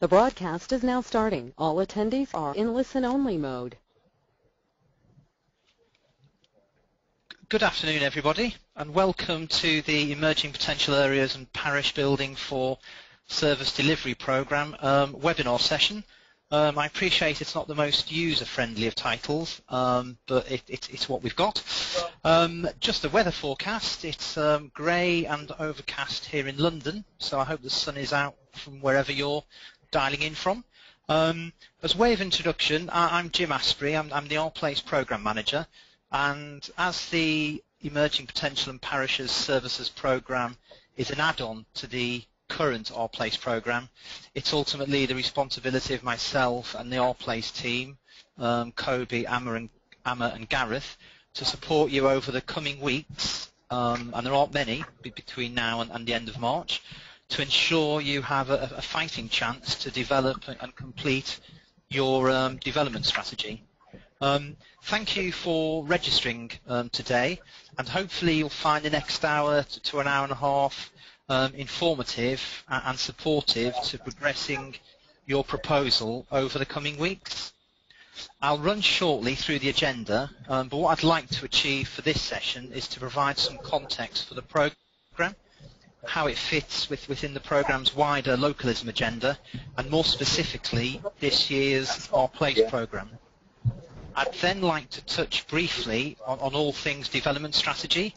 The broadcast is now starting. All attendees are in listen-only mode. Good afternoon, everybody, and welcome to the Emerging Potential Areas and Parish Building for Service Delivery Programme webinar session. I appreciate it's not the most user-friendly of titles, but it's what we've got. Just the weather forecast. It's grey and overcast here in London, so I hope the sun is out from wherever you're dialing in from. As way of introduction, I'm Jim Asprey. I'm the Our Place Programme Manager, and as the Emerging Potential and Parishes Services Programme is an add-on to the current Our Place programme, it's ultimately the responsibility of myself and the Our Place team, Kobe, Amma and Gareth, to support you over the coming weeks, and there aren't many between now and the end of March, to ensure you have a fighting chance to develop and complete your development strategy. Thank you for registering today, and hopefully you'll find the next hour to an hour and a half informative and supportive to progressing your proposal over the coming weeks. I'll run shortly through the agenda, but what I'd like to achieve for this session is to provide some context for the programme, how it fits within the programme's wider localism agenda, and more specifically this year's Our Place programme. I'd then like to touch briefly on all things development strategy,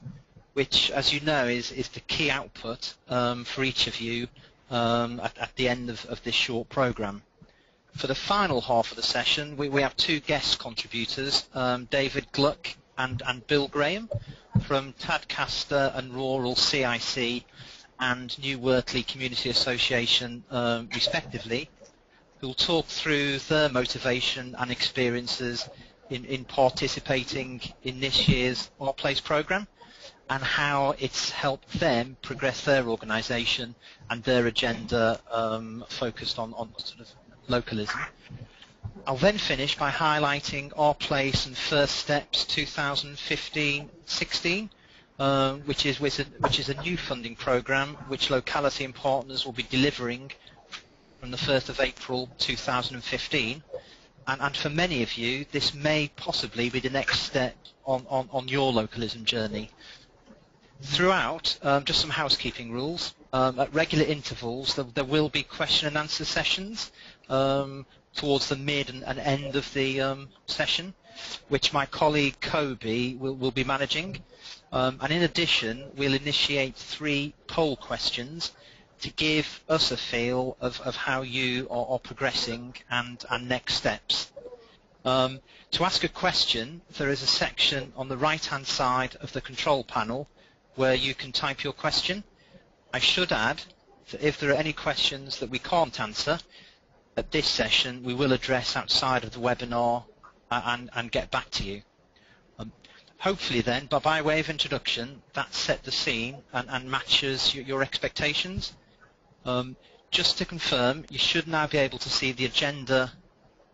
which, as you know, is the key output for each of you at the end of this short programme. For the final half of the session, we have two guest contributors, David Gluck and Bill Graham from Tadcaster and Rural CIC and New Wortley Community Association, respectively, who will talk through their motivation and experiences in participating in this year's Our Place programme, and how it's helped them progress their organisation and their agenda focused on sort of localism. I'll then finish by highlighting Our Place and First Steps 2015-16, which is a new funding programme which locality and partners will be delivering from the 1st of April 2015. And for many of you, this may possibly be the next step on your localism journey. Throughout, just some housekeeping rules. At regular intervals, there will be question and answer sessions towards the mid and end of the session, which my colleague Kobe will be managing. And in addition, we'll initiate 3 poll questions to give us a feel of how you are progressing and next steps. To ask a question, there is a section on the right-hand side of the control panel where you can type your question. I should add that if there are any questions that we can't answer at this session, we will address outside of the webinar and get back to you. Hopefully then, but by way of introduction, that set the scene and matches your expectations. Just to confirm, you should now be able to see the agenda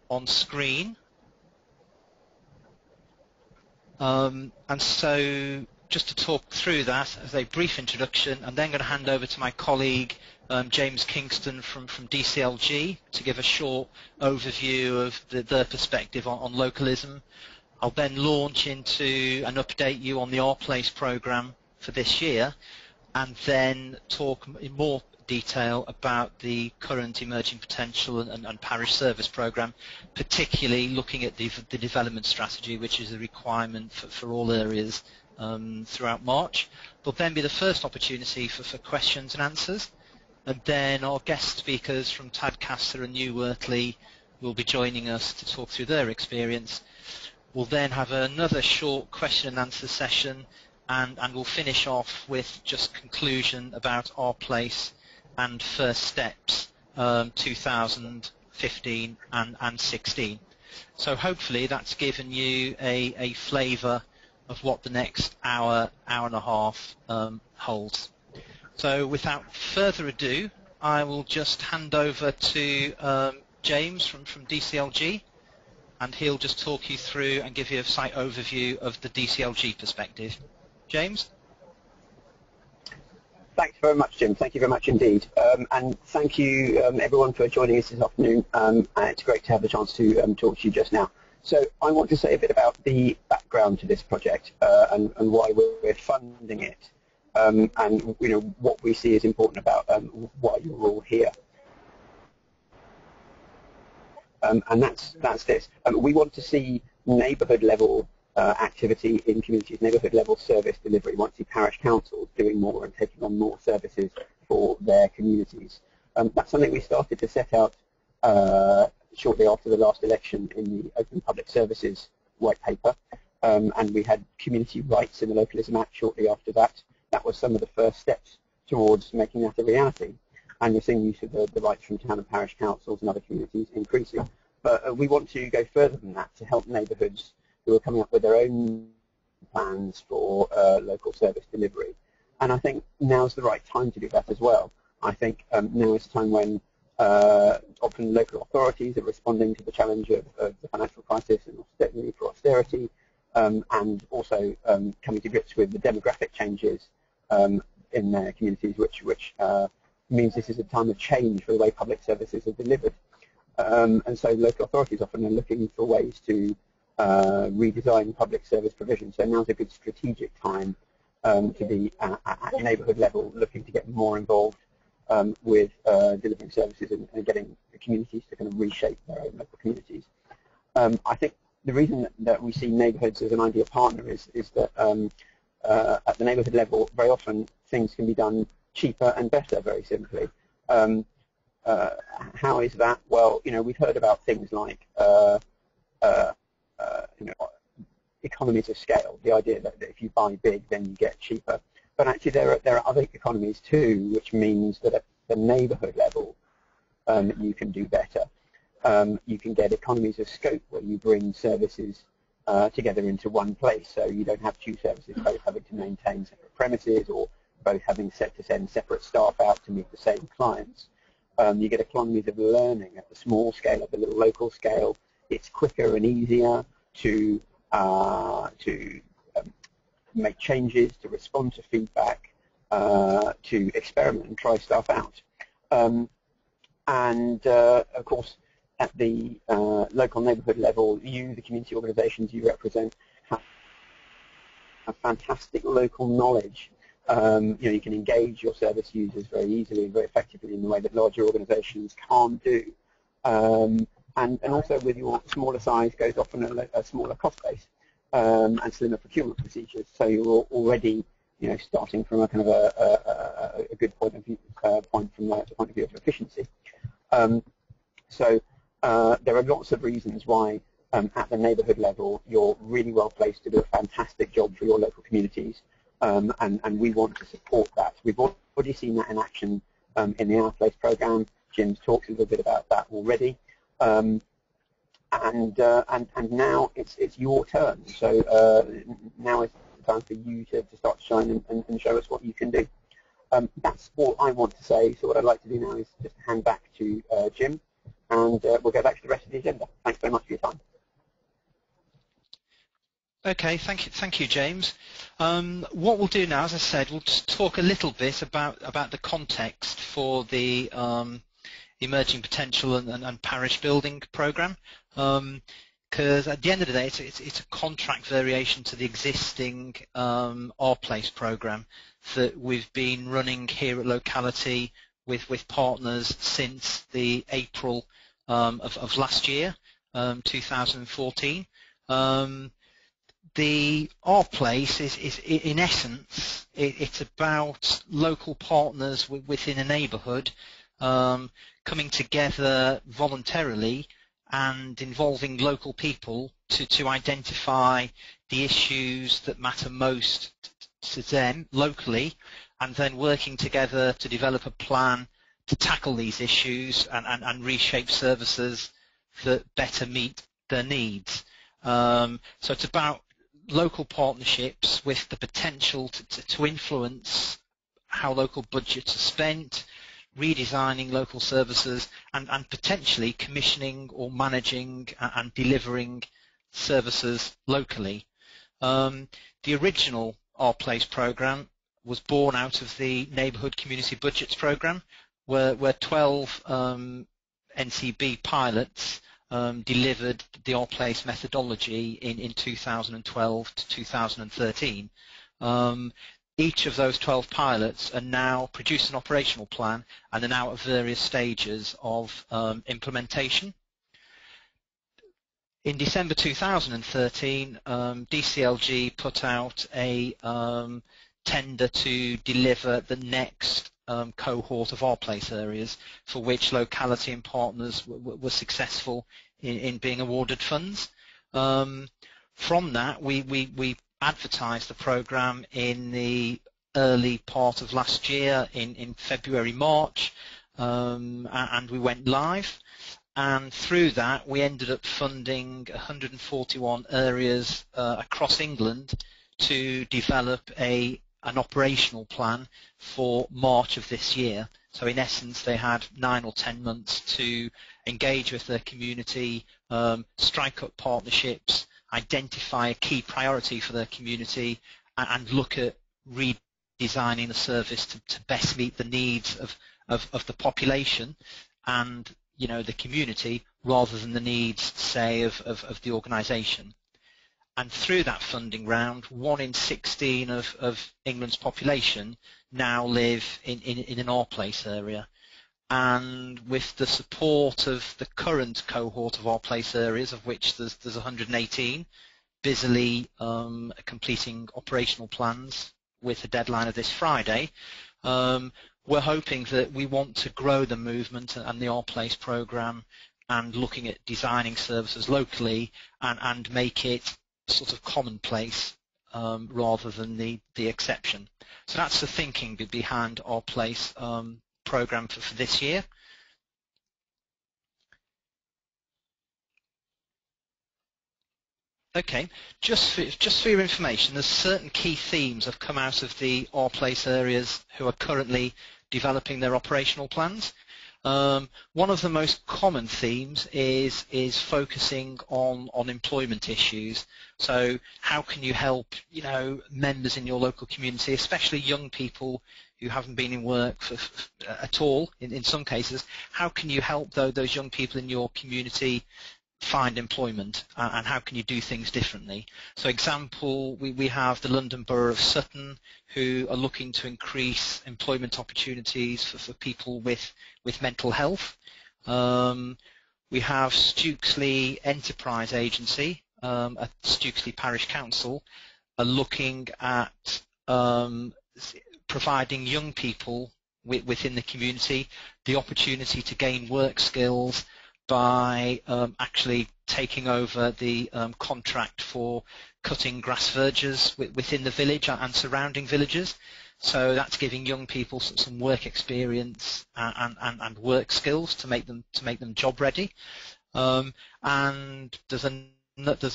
on screen. And so just to talk through that as a brief introduction, I'm then going to hand over to my colleague James Kingston from DCLG to give a short overview of their perspective on localism. I'll then launch into and update you on the Our Place programme for this year, and then talk in more detail about the current Emerging Potential and Parish Service programme, particularly looking at the development strategy, which is a requirement for all areas throughout March. There'll then be the first opportunity for questions and answers, and then our guest speakers from Tadcaster and New Wortley will be joining us to talk through their experience. We'll then have another short question and answer session, and we'll finish off with just conclusion about Our Place and First Steps 2015 and 16. So hopefully that's given you a flavour of what the next hour and a half holds. So without further ado, I will just hand over to James from DCLG, and he'll just talk you through and give you a slight overview of the DCLG perspective. James? Thanks very much, Jim. Thank you very much indeed. And thank you, everyone, for joining us this afternoon. It's great to have the chance to talk to you just now. So I want to say a bit about the background to this project and why we're funding it, and what we see as important about why you're all here. And that's this. We want to see neighbourhood level activity in communities, neighbourhood level service delivery. We want to see parish councils doing more and taking on more services for their communities. That's something we started to set out shortly after the last election in the Open Public Services white paper, and we had community rights in the Localism Act shortly after that. That was some of the first steps towards making that a reality, and we're seeing use of the rights from town and parish councils and other communities increasing. But we want to go further than that to help neighbourhoods who are coming up with their own plans for local service delivery. And I think now's the right time to do that as well. I think now is the time when often local authorities are responding to the challenge of the financial crisis and the need for austerity, and also coming to grips with the demographic changes in their communities, which means this is a time of change for the way public services are delivered. And so local authorities often are looking for ways to redesign public service provision. So now's a good strategic time to be at neighbourhood level, looking to get more involved with delivering services and getting the communities to kind of reshape their own local communities. I think the reason that we see neighbourhoods as an ideal partner is that at the neighbourhood level, very often things can be done cheaper and better, very simply. How is that? Well, we've heard about things like economies of scale, the idea that if you buy big, then you get cheaper. But actually, there are other economies too, which means that at the neighbourhood level, you can do better. You can get economies of scope where you bring services together into one place, so you don't have two services both having to maintain separate premises or both having to send separate staff out to meet the same clients. You get economies of learning at the small scale, at the little local scale. It's quicker and easier to make changes, to respond to feedback, to experiment and try stuff out. Of course, at the local neighbourhood level, you, the community organisations you represent, have fantastic local knowledge. You can engage your service users very easily and very effectively in the way that larger organisations can't do. And also with your smaller size goes often a smaller cost base and slimmer procurement procedures. So you're already, starting from a kind of a good point from the point of view of efficiency. So there are lots of reasons why at the neighbourhood level you're really well placed to do a fantastic job for your local communities, and we want to support that. We've already seen that in action in the Our Place programme. Jim's talked a little bit about that already. And now it's your turn. So now is the time for you to start to shine and show us what you can do. That's all I want to say. So what I'd like to do now is just hand back to Jim, and we'll go back to the rest of the agenda. Thanks very much for your time. Okay, thank you, James. What we'll do now, as I said, we'll just talk a little bit about the context for the Emerging Potential and Parish Building Programme, because at the end of the day, it's a contract variation to the existing Our Place programme that we've been running here at Locality with partners since the April of last year, 2014. The Our Place is in essence, it's about local partners within a neighbourhood coming together voluntarily and involving local people to identify the issues that matter most to them locally, and then working together to develop a plan to tackle these issues and reshape services that better meet their needs. So it's about local partnerships with the potential to influence how local budgets are spent, redesigning local services, and potentially commissioning or managing and delivering services locally. The original Our Place programme was born out of the Neighbourhood Community Budgets Programme, where 12 NCB pilots delivered the Our Place methodology in 2012 to 2013. Each of those 12 pilots are now produced an operational plan and are now at various stages of implementation. In December 2013, DCLG put out a tender to deliver the next cohort of Our Place areas, for which locality and partners were successful in being awarded funds. From that, we advertised the programme in the early part of last year, in February, March, and we went live. And through that, we ended up funding 141 areas across England to develop an operational plan for March of this year. So in essence, they had 9 or 10 months to engage with their community, strike up partnerships, identify a key priority for their community, and look at redesigning the service to best meet the needs of the population and the community, rather than the needs, say, of the organisation. And through that funding round, 1 in 16 of England's population now live in an Our Place area. And with the support of the current cohort of Our Place areas, of which there's 118, busily completing operational plans with the deadline of this Friday, we're hoping that we want to grow the movement and the Our Place programme, and looking at designing services locally and make it sort of commonplace rather than the exception. So that's the thinking behind Our Place programme for this year. Okay, just for your information, there's certain key themes have come out of the Our Place areas who are currently developing their operational plans. One of the most common themes is focusing on employment issues. So how can you help members in your local community, especially young people who haven't been in work at all in some cases, how can you help those young people in your community find employment, and how can you do things differently? So example, we have the London Borough of Sutton, who are looking to increase employment opportunities for people with mental health. We have Stokesley Enterprise Agency at Stokesley Parish Council are looking at providing young people within the community the opportunity to gain work skills by actually taking over the contract for cutting grass verges within the village and surrounding villages. So that's giving young people some work experience and work skills to make them job ready. And there's an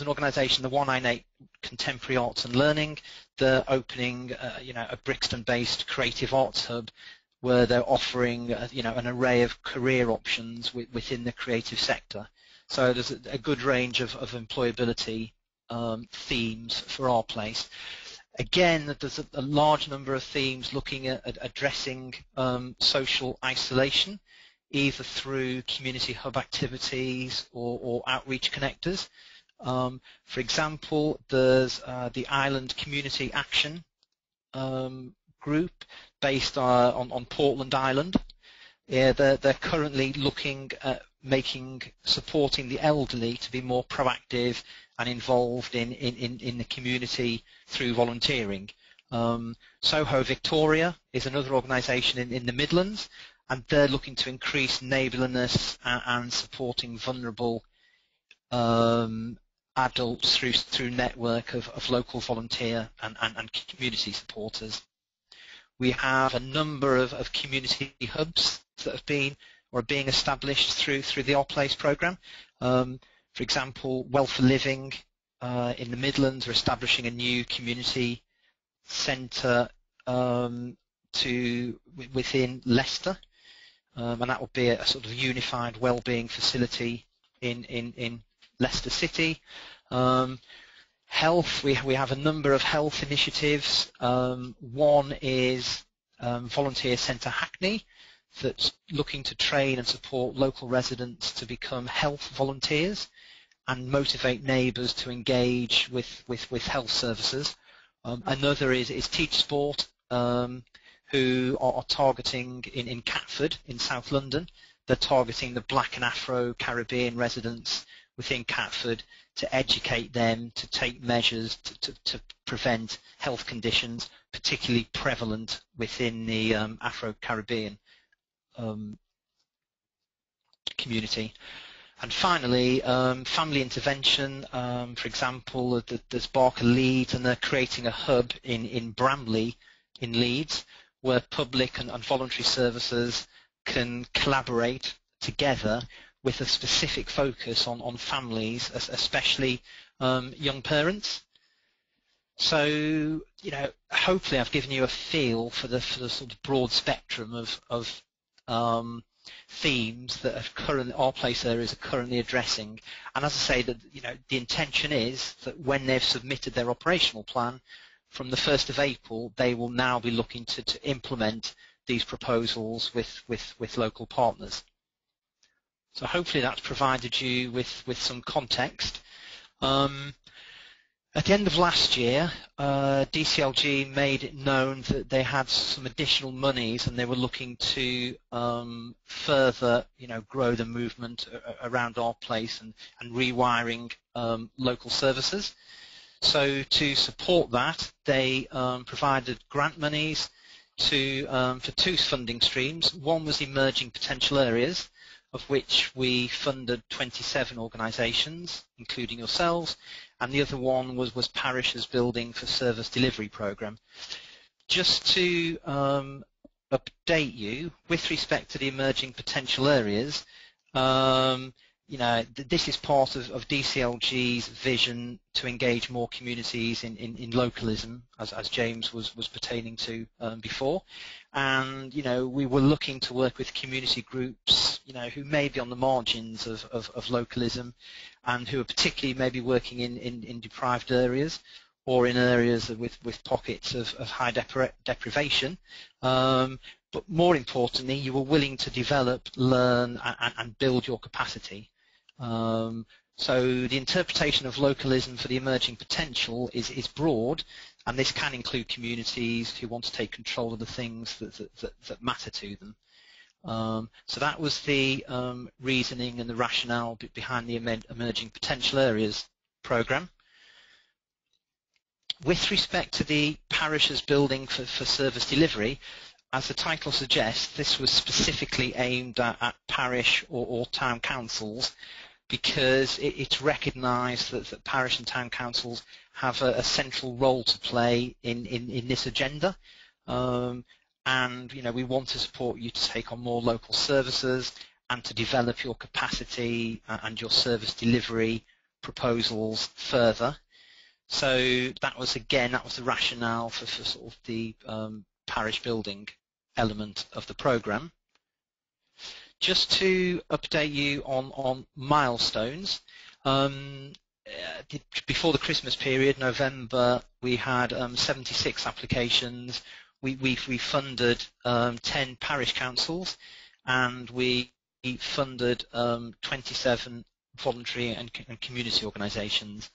organisation, the 198 Contemporary Arts and Learning. They're opening a Brixton-based creative arts hub, where they're offering an array of career options within the creative sector. So there's a good range of employability themes for Our Place. Again, there's a large number of themes looking at addressing social isolation, either through community hub activities or outreach connectors. For example, there's the Island Community Action group based on Portland Island. Yeah, they're currently looking at supporting the elderly to be more proactive and involved in the community through volunteering. Soho Victoria is another organisation in the Midlands, and they're looking to increase neighbourliness and supporting vulnerable adults through network of local volunteer and community supporters. We have a number of community hubs that have been or are being established through the Our Place programme. For example, Well for Living in the Midlands are establishing a new community centre within Leicester, and that will be a sort of unified wellbeing facility in Leicester City. Health, we have a number of health initiatives. One is Volunteer Centre Hackney, that's looking to train and support local residents to become health volunteers and motivate neighbours to engage with health services. Another is Teach Sport, who are targeting in Catford in South London. They're targeting the Black and Afro-Caribbean residents within Catford to educate them to take measures to prevent health conditions particularly prevalent within the Afro-Caribbean community. And finally, family intervention. For example, there's Barker Leeds, and they're creating a hub in Bramley in Leeds, where public and voluntary services can collaborate together with a specific focus on families, especially young parents. So, hopefully I've given you a feel for the sort of broad spectrum of themes that our place areas are currently addressing. And as I say, that the intention is that when they've submitted their operational plan, from the 1st of April, they will now be looking to implement these proposals with local partners. So hopefully that's provided you with some context. At the end of last year, DCLG made it known that they had some additional monies and they were looking to further, grow the movement around our place and rewiring local services. So to support that, they provided grant monies for two funding streams. One was emerging potential areas, of which we funded 27 organisations, including yourselves, and the other one was Parish's Building for Service Delivery Programme. Just to update you, with respect to the emerging potential areas, this is part of DCLG's vision to engage more communities in localism, as James was pertaining to before. And, we were looking to work with community groups, who may be on the margins of localism and who are particularly maybe working in deprived areas or in areas with pockets of high deprivation. But more importantly, you were willing to develop, learn, and build your capacity. So the interpretation of localism for the emerging potential is broad, and this can include communities who want to take control of the things that matter to them. So that was the reasoning and the rationale behind the Emerging Potential Areas programme. With respect to the Parish's Building for Service Delivery, as the title suggests, this was specifically aimed at parish or town councils, because it's recognised that parish and town councils have a central role to play in this agenda. And we want to support you to take on more local services and to develop your capacity and your service delivery proposals further. So that was the rationale for sort of the parish building element of the programme. Just to update you on milestones, before the Christmas period, November, we had 76 applications. We funded 10 parish councils, and we funded 27 voluntary and community organisations.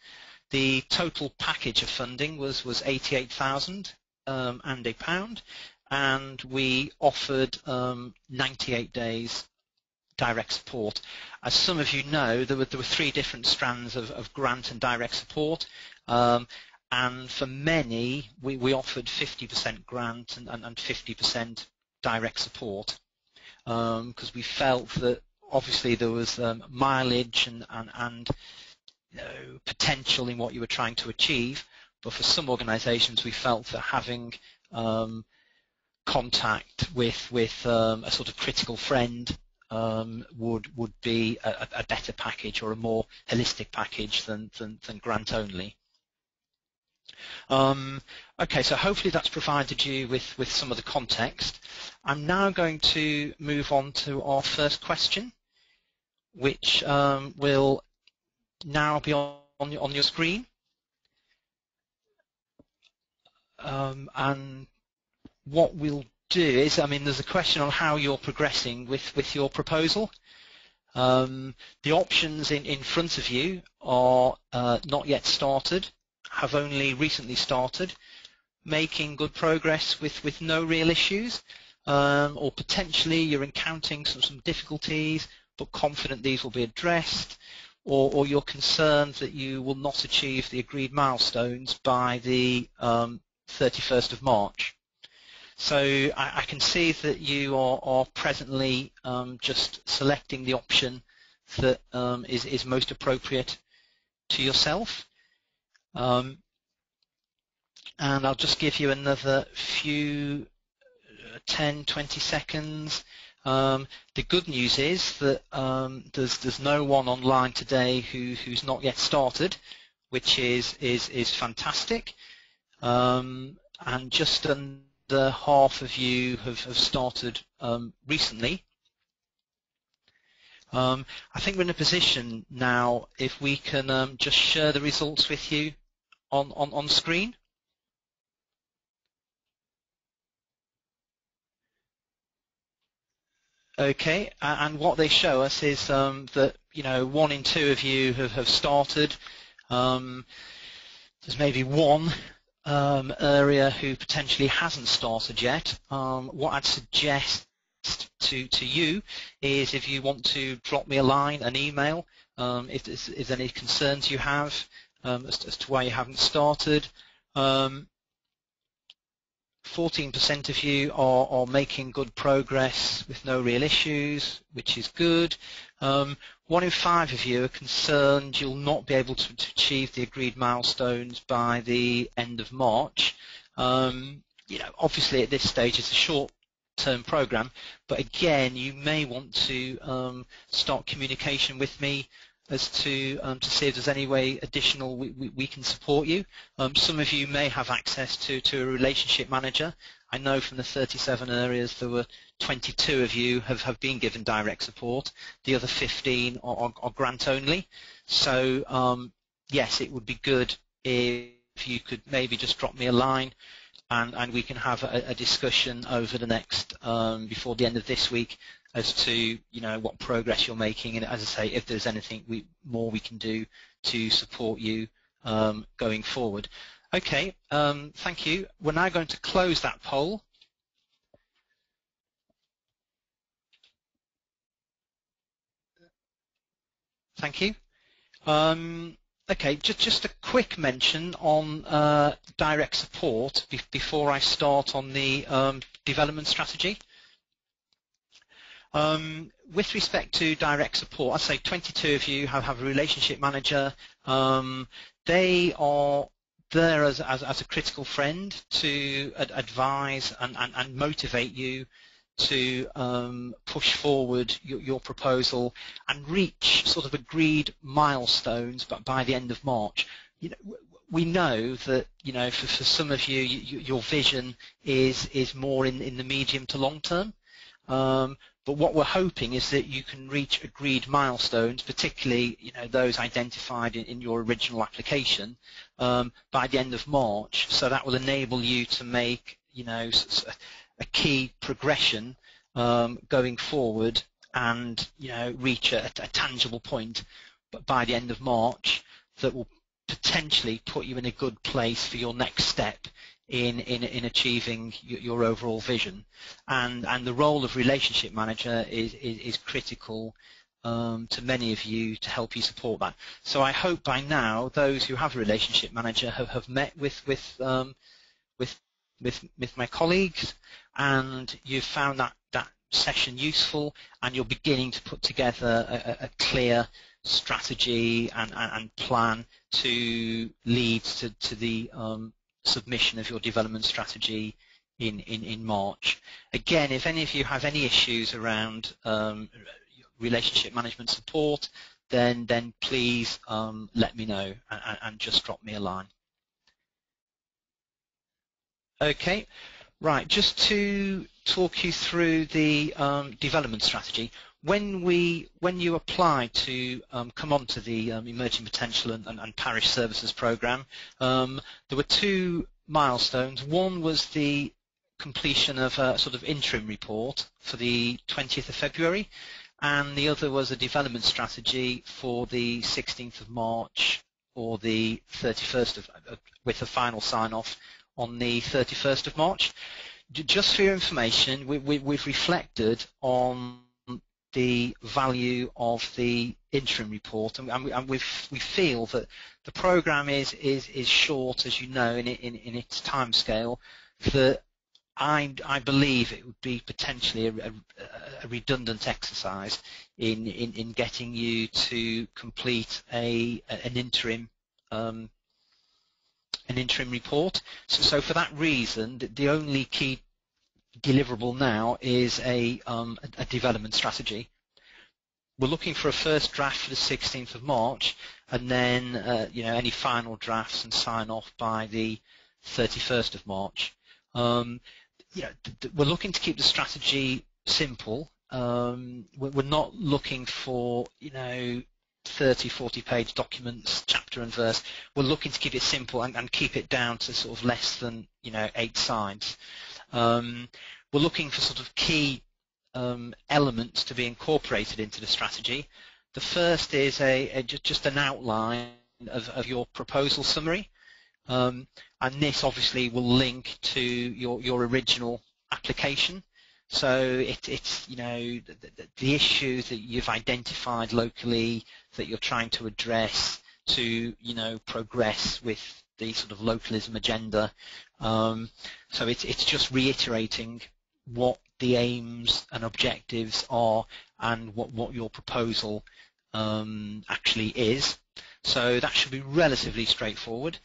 The total package of funding was £88,000 and £1, and we offered 98 days direct support. As some of you know, there were 3 different strands of grant and direct support, and for many we offered 50% grant and 50% direct support, because we felt that obviously there was mileage and potential in what you were trying to achieve, but for some organisations we felt that having contact with a sort of critical friend would be a better package or a more holistic package than grant only. Okay, so hopefully that's provided you with some of the context. I'm now going to move on to our first question, which will now be on your screen. and what we'll do is, I mean, there's a question on how you're progressing with your proposal. The options in front of you are not yet started, have only recently started, making good progress with no real issues, or potentially you're encountering some difficulties but confident these will be addressed, or you're concerned that you will not achieve the agreed milestones by the 31st of March. So I can see that you are presently just selecting the option that is most appropriate to yourself. And I'll just give you another few 10, 20 seconds. The good news is that there's no one online today who's not yet started, which is fantastic. And just under half of you have started recently. I think we're in a position now, if we can just share the results with you on screen. Okay, and what they show us is that 1 in 2 of you have started. There's maybe one area who potentially hasn't started yet. What I'd suggest to you is, if you want to drop me a line, an email, if there's any concerns you have as to why you haven't started. 14% of you are making good progress with no real issues, which is good. 1 in 5 of you are concerned you'll not be able to achieve the agreed milestones by the end of March. Obviously at this stage it's a short-term program, but again, you may want to start communication with me as to see if there's any way additional we can support you. Some of you may have access to a relationship manager. I know from the 37 areas there were 22 of you have been given direct support. The other 15 are grant only. So yes, it would be good if you could maybe just drop me a line, and we can have a discussion over the next before the end of this week as to what progress you're making, and as I say, if there's anything more we can do to support you going forward. Okay, thank you. We're now going to close that poll. Thank you. Okay, just a quick mention on direct support before I start on the development strategy. With respect to direct support, I'd say 22 of you have a relationship manager. They are there as a critical friend to advise and motivate you to push forward your proposal and reach sort of agreed milestones by the end of March. We know that for some of you, your vision is more in the medium to long term. But what we're hoping is that you can reach agreed milestones, particularly those identified in your original application, by the end of March. So that will enable you to make a key progression going forward, and reach a tangible point by the end of March that will potentially put you in a good place for your next step in achieving your overall vision. And the role of relationship manager is critical to many of you to help you support that. So I hope by now those who have a relationship manager have met with my colleagues, and you've found that session useful, and you're beginning to put together a clear strategy and plan to lead to the submission of your development strategy in March. Again, if any of you have any issues around relationship management support, then please let me know and just drop me a line. Okay, right, just to talk you through the development strategy. When you apply to come onto the Emerging Potential and Parish Services Programme, there were 2 milestones. One was the completion of a sort of interim report for the 20th of February, and the other was a development strategy for the 16th of March or the 31st with the final sign-off on the 31st of March. Just for your information, we've reflected on the value of the interim report, and we feel that the programme is short, as you know, in its timescale. That I believe it would be potentially a redundant exercise in getting you to complete an interim report. So for that reason, the only key deliverable now is a development strategy. We're looking for a first draft for the 16th of March, and then any final drafts and sign off by the 31st of March. We're looking to keep the strategy simple. We're not looking for 30, 40-page documents, chapter and verse. We're looking to keep it simple and keep it down to sort of less than 8 sides. We're looking for sort of key elements to be incorporated into the strategy. The first is just an outline of your proposal summary, and this obviously will link to your original application. So it's the issues that you've identified locally that you're trying to address to progress with the sort of localism agenda. So it's just reiterating what the aims and objectives are and what your proposal actually is. So that should be relatively straightforward.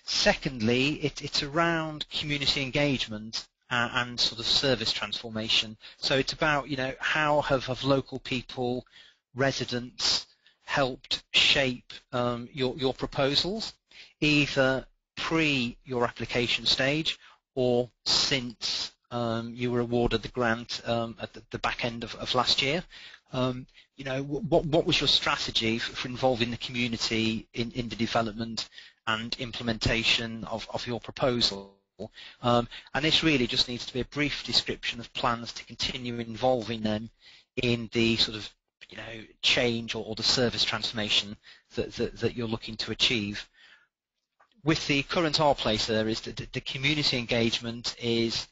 Secondly, it's around community engagement and sort of service transformation. So it's about how have local people, residents, helped shape your proposals, either pre your application stage or since you were awarded the grant at the back end of last year. What was your strategy for involving the community in the development and implementation of your proposal? And this really just needs to be a brief description of plans to continue involving them in the sort of change or the service transformation that you're looking to achieve. With the current Our Place areas, the community engagement is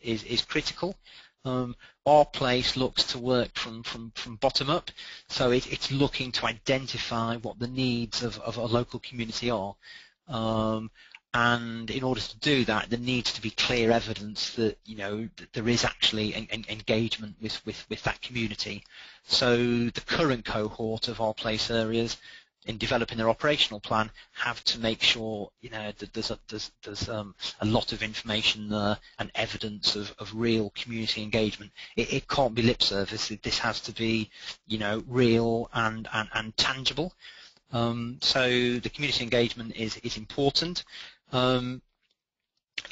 critical. Our Place looks to work from bottom up, so it's looking to identify what the needs of a local community are. And in order to do that, there needs to be clear evidence that that there is actually engagement with that community. So the current cohort of Our Place areas, in developing their operational plan, have to make sure that there's a lot of information there and evidence of real community engagement. It can't be lip service. This has to be real and tangible. So the community engagement is important.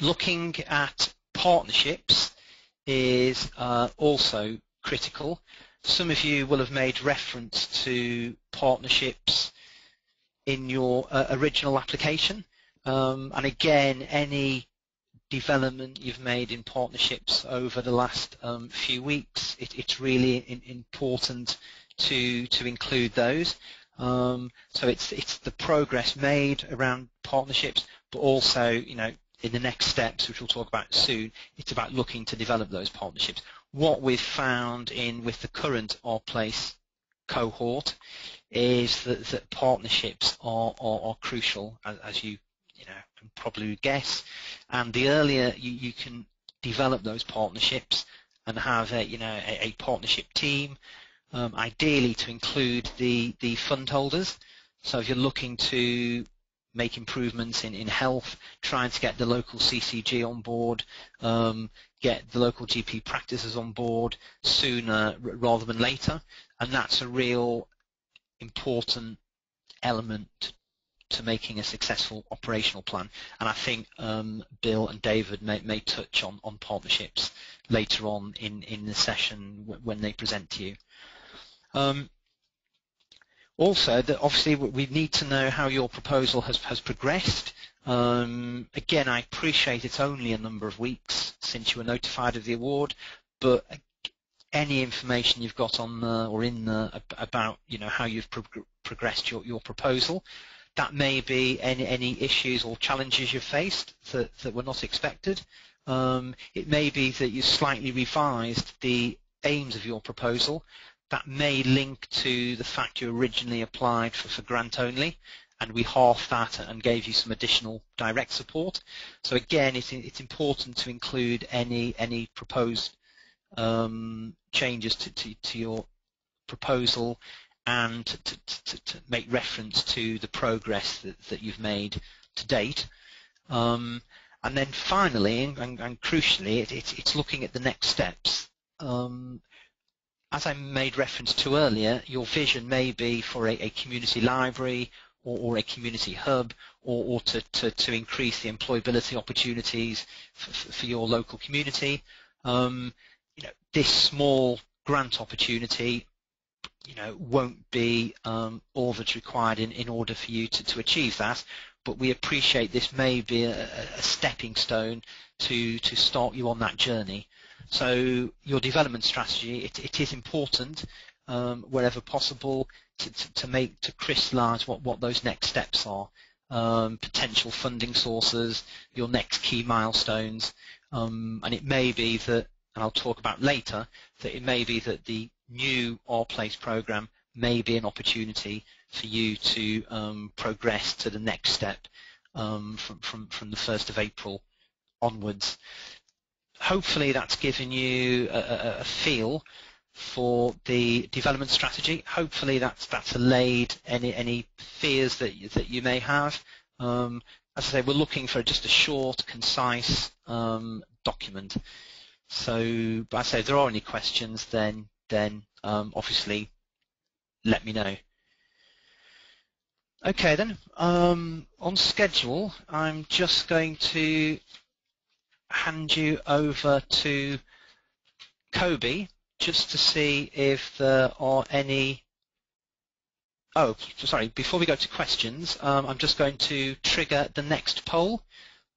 Looking at partnerships is also critical. Some of you will have made reference to partnerships in your original application, and again, any development you've made in partnerships over the last few weeks, it's really important to include those. So it's the progress made around partnerships, but also in the next steps, which we'll talk about soon, it's about looking to develop those partnerships. What we've found with the current Our Place cohort is that partnerships are crucial, as you can probably guess, and the earlier you can develop those partnerships and have a partnership team, ideally to include the fund holders. So if you're looking to make improvements in health, trying to get the local CCG on board, get the local GP practices on board sooner rather than later, and that's a real important element to making a successful operational plan. And I think Bill and David may touch on partnerships later on in the session when they present to you. Also, obviously we need to know how your proposal has progressed. Again, I appreciate it's only a number of weeks since you were notified of the award, but any information you've got on or in about how you've progressed your proposal, that may be any issues or challenges you've faced that were not expected. It may be that you slightly revised the aims of your proposal. That may link to the fact you originally applied for grant only, and we halved that and gave you some additional direct support. So again, it's important to include any proposed changes to your proposal, and to make reference to the progress that you've made to date. And then finally, and crucially, it's looking at the next steps. As I made reference to earlier, your vision may be for a community library or a community hub, or to increase the employability opportunities for your local community. This small grant opportunity won't be all that's required in order for you to achieve that, but we appreciate this may be a stepping stone to start you on that journey. So your development strategy, it is important wherever possible to crystallise what those next steps are, potential funding sources, your next key milestones, and it may be that, and I'll talk about later, that it may be that the new Our Place programme may be an opportunity for you to progress to the next step from the 1st of April onwards. Hopefully that's given you a feel for the development strategy. Hopefully that's allayed any fears that you may have. As I say, we're looking for just a short, concise document. So, but I say if there are any questions, then obviously let me know. Okay then, on schedule, I'm just going to hand you over to Kobe just to see if there are any. Oh, sorry, before we go to questions, I'm just going to trigger the next poll.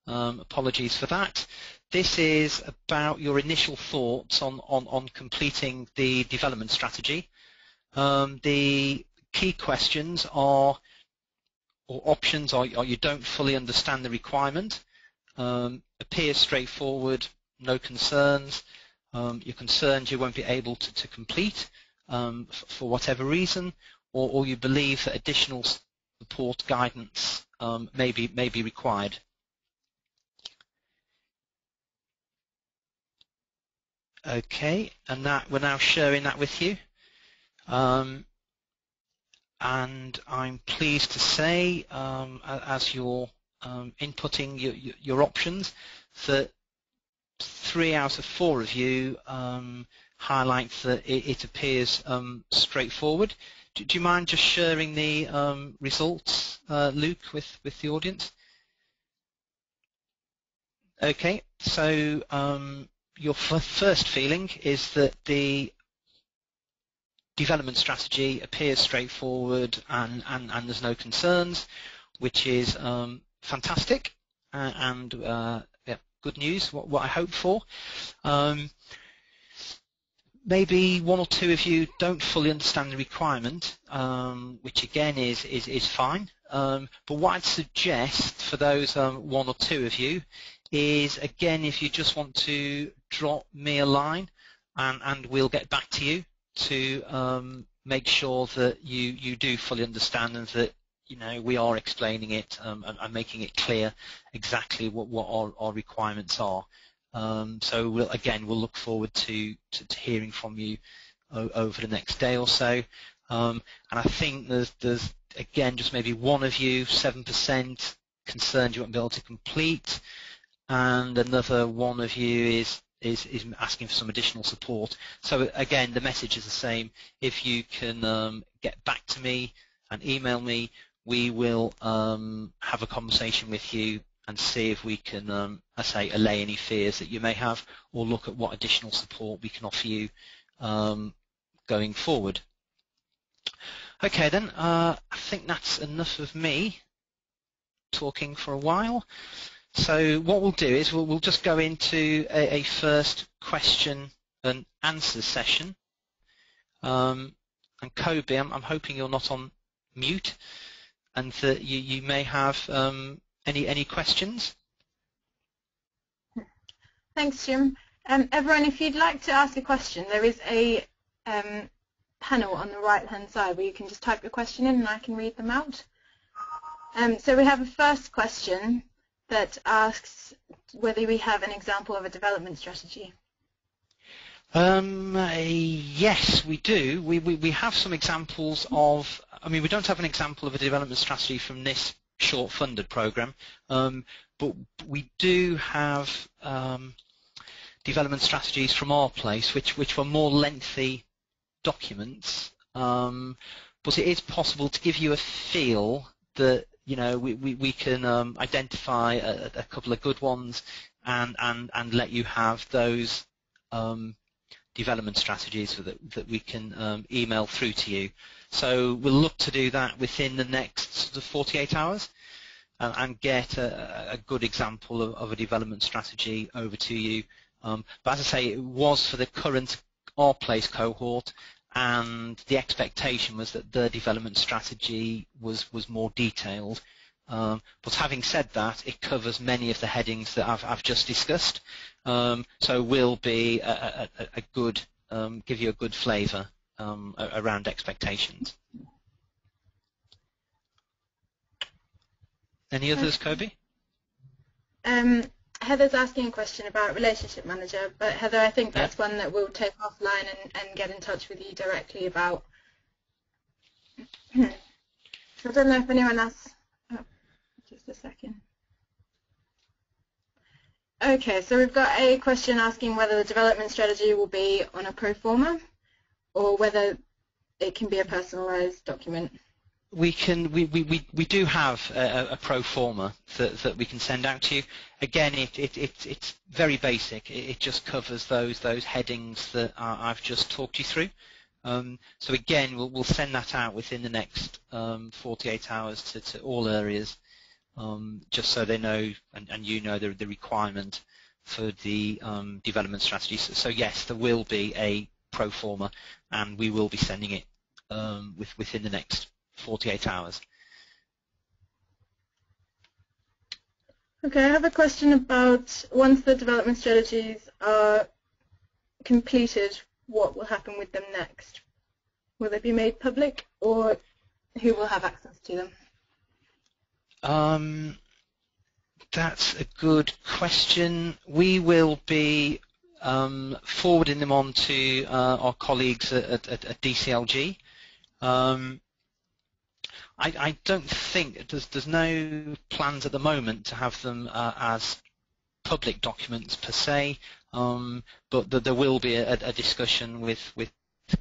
Apologies for that. This is about your initial thoughts on completing the development strategy. The key questions are, or options are you don't fully understand the requirement, appears straightforward, no concerns, you're concerned you won't be able to complete for whatever reason, or you believe that additional support guidance may be required. Okay, and that we're now sharing that with you. And I'm pleased to say, as you're inputting your options, that 3 out of 4 of you highlight that it appears straightforward. Do you mind just sharing the results, Luke, with the audience? Okay, so your first feeling is that the development strategy appears straightforward and there's no concerns, which is fantastic and yeah, good news, what I hope for. Maybe 1 or 2 of you don't fully understand the requirement, which again is fine. But what I'd suggest for those 1 or 2 of you is, again, if you just want to drop me a line and we'll get back to you to make sure that you do fully understand and that we are explaining it and making it clear exactly what our requirements are. So we'll look forward to hearing from you over the next day or so. And I think there's again just maybe 1 of you, 7%, concerned you won't be able to complete, and another 1 of you is asking for some additional support. So again, the message is the same. If you can get back to me and email me, we will have a conversation with you and see if we can, allay any fears that you may have, or look at what additional support we can offer you going forward. Okay then, I think that's enough of me talking for a while. So what we'll do is we'll just go into a first question and answer session. And Kobe, I'm hoping you're not on mute, and that you may have any questions. Thanks, Jim. Everyone, if you'd like to ask a question, there is a panel on the right-hand side where you can just type your question in and I can read them out. So we have a first question that asks whether we have an example of a development strategy. Yes, we do. We have some examples of, I mean, we don't have an example of a development strategy from this short funded program, but we do have development strategies from our place which were more lengthy documents, but it is possible to give you a feel that, you know, we can identify a couple of good ones and let you have those development strategies that we can email through to you. So we'll look to do that within the next sort of 48 hours and get a good example of a development strategy over to you. But as I say, it was for the current Our Place cohort, and the expectation was that the development strategy was more detailed. But having said that, it covers many of the headings that I've just discussed, so will be a good, give you a good flavour around expectations. Any others, Kobe? Heather's asking a question about relationship manager, but Heather, I think that's one that we'll take offline and get in touch with you directly about. I don't know if anyone else. Oh, just a second. Okay, so we've got a question asking whether the development strategy will be on a pro forma or whether it can be a personalised document. We do have a pro forma that we can send out to you. Again, it's very basic. It just covers those headings that I've just talked you through. So again, we'll send that out within the next 48 hours to all areas, just so they know and you know the requirement for the development strategy. So yes, there will be a pro forma, and we will be sending it within the next 48 hours. Okay, I have a question about once the development strategies are completed, what will happen with them next? Will they be made public, or who will have access to them? That's a good question. We will be forwarding them on to our colleagues at DCLG. I don't think there's no plans at the moment to have them as public documents per se, but there will be a discussion with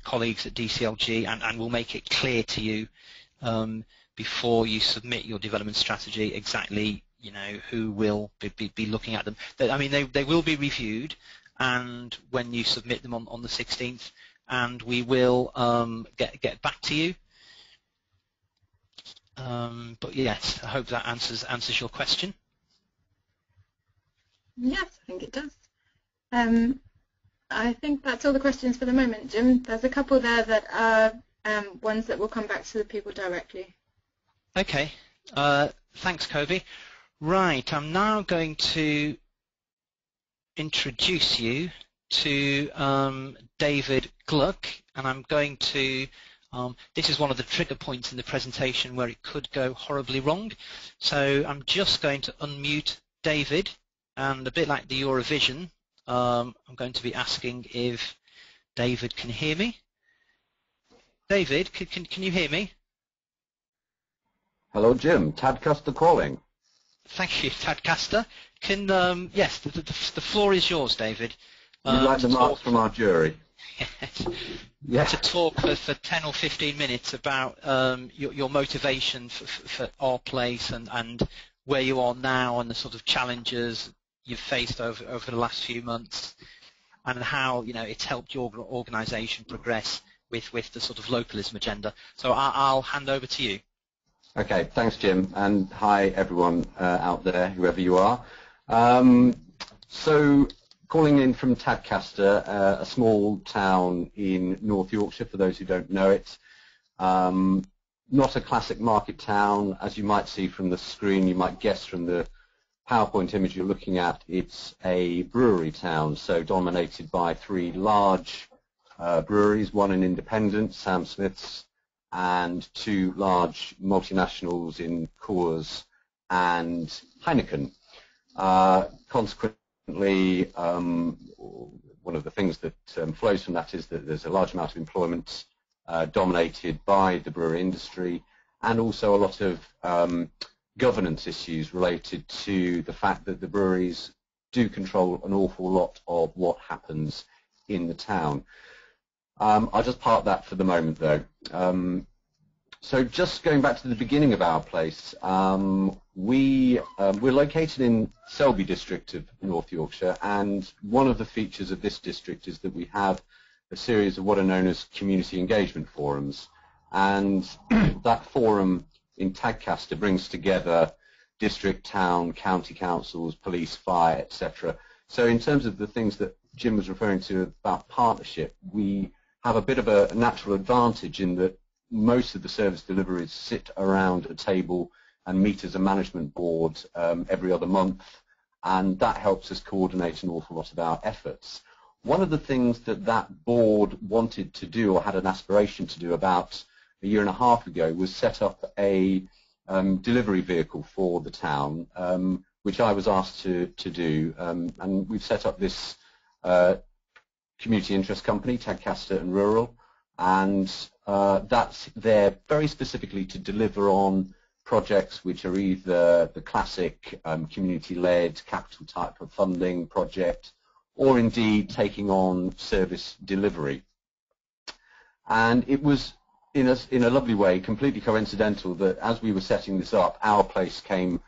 colleagues at DCLG, and we'll make it clear to you before you submit your development strategy exactly, you know, who will be looking at them. I mean, they will be reviewed, and when you submit them on the 16th, and we will get back to you. But yes, I hope that answers your question. Yes, I think it does. I think that's all the questions for the moment, Jim. There's a couple there that are ones that will come back to the people directly. Okay, thanks, Kobe. Right, I'm now going to introduce you to David Gluck, and I'm going to this is one of the trigger points in the presentation where it could go horribly wrong. So I'm just going to unmute David, and a bit like the Eurovision, I'm going to be asking if David can hear me. David, can you hear me? Hello, Jim. Tadcaster calling. Thank you, Tadcaster. Yes, the floor is yours, David. You'd like the marks from our jury? Yes. To talk for 10 or 15 minutes about your motivation for Our Place and where you are now and the sort of challenges you've faced over the last few months, and how, you know, it's helped your organisation progress with the sort of localism agenda. So I'll hand over to you. Okay, thanks, Jim, and hi everyone out there, whoever you are. So, calling in from Tadcaster, a small town in North Yorkshire, for those who don't know it. Not a classic market town, as you might see from the screen, you might guess from the PowerPoint image you're looking at, it's a brewery town, so dominated by 3 large breweries, one an independent, Sam Smith's, and 2 large multinationals in Coors and Heineken. Consequently, one of the things that flows from that is that there's a large amount of employment dominated by the brewery industry, and also a lot of governance issues related to the fact that the breweries do control an awful lot of what happens in the town. I'll just park that for the moment, though. So just going back to the beginning of our place, we're located in Selby district of North Yorkshire, and one of the features of this district is that we have a series of what are known as community engagement forums, and that forum in Tadcaster brings together district, town, county councils, police, fire, etc. So in terms of the things that Jim was referring to about partnership, we have a bit of a natural advantage in that most of the service deliveries sit around a table and meet as a management board every other month, and that helps us coordinate an awful lot of our efforts. One of the things that that board wanted to do, or had an aspiration to do, about a year and a half ago, was set up a delivery vehicle for the town, which I was asked to do, and we've set up this community interest company, Tadcaster and Rural, and that's there very specifically to deliver on projects which are either the classic community-led capital type of funding project, or indeed taking on service delivery. And it was in a lovely way, completely coincidental, that as we were setting this up, our place came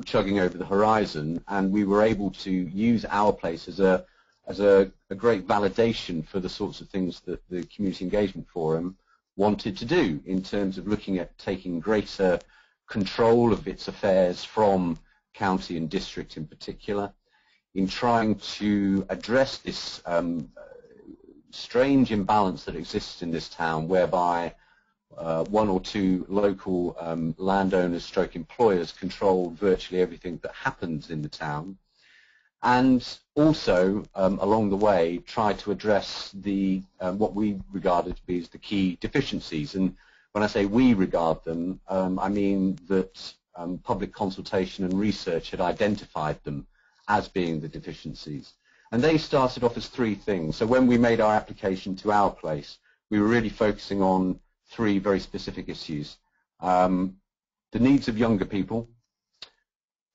chugging over the horizon, and we were able to use our place as a great validation for the sorts of things that the Community Engagement Forum wanted to do in terms of looking at taking greater control of its affairs from county and district in particular, in trying to address this strange imbalance that exists in this town, whereby 1 or 2 local landowners stroke employers control virtually everything that happens in the town, and also along the way try to address the what we regarded to be as the key deficiencies. And when I say we regard them, I mean that public consultation and research had identified them as being the deficiencies. And they started off as 3 things. So when we made our application to our place, we were really focusing on 3 very specific issues. The needs of younger people,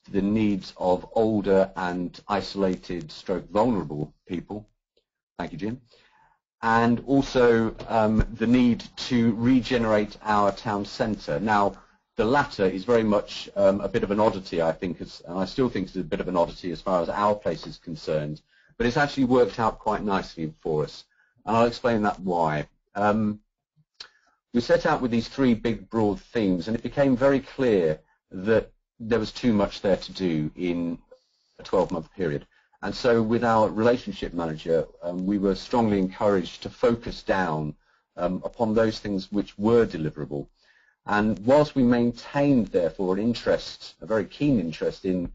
the needs of older and isolated stroke vulnerable people, thank you, Jim, and also the need to regenerate our town centre. Now, the latter is very much a bit of an oddity, I think, and I still think it's a bit of an oddity as far as our place is concerned, but it's actually worked out quite nicely for us, and I'll explain that why. We set out with these 3 big broad themes, and it became very clear that there was too much there to do in a 12-month period. And so with our relationship manager, we were strongly encouraged to focus down upon those things which were deliverable. And whilst we maintained, therefore, an interest, a very keen interest in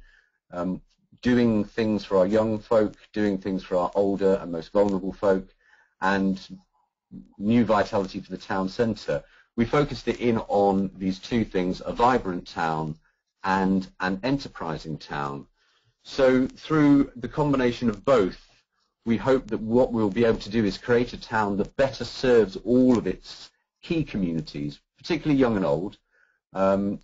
doing things for our young folk, doing things for our older and most vulnerable folk, and new vitality for the town centre, we focused it in on these 2 things: a vibrant town and an enterprising town. So through the combination of both, we hope that what we'll be able to do is create a town that better serves all of its key communities, particularly young and old.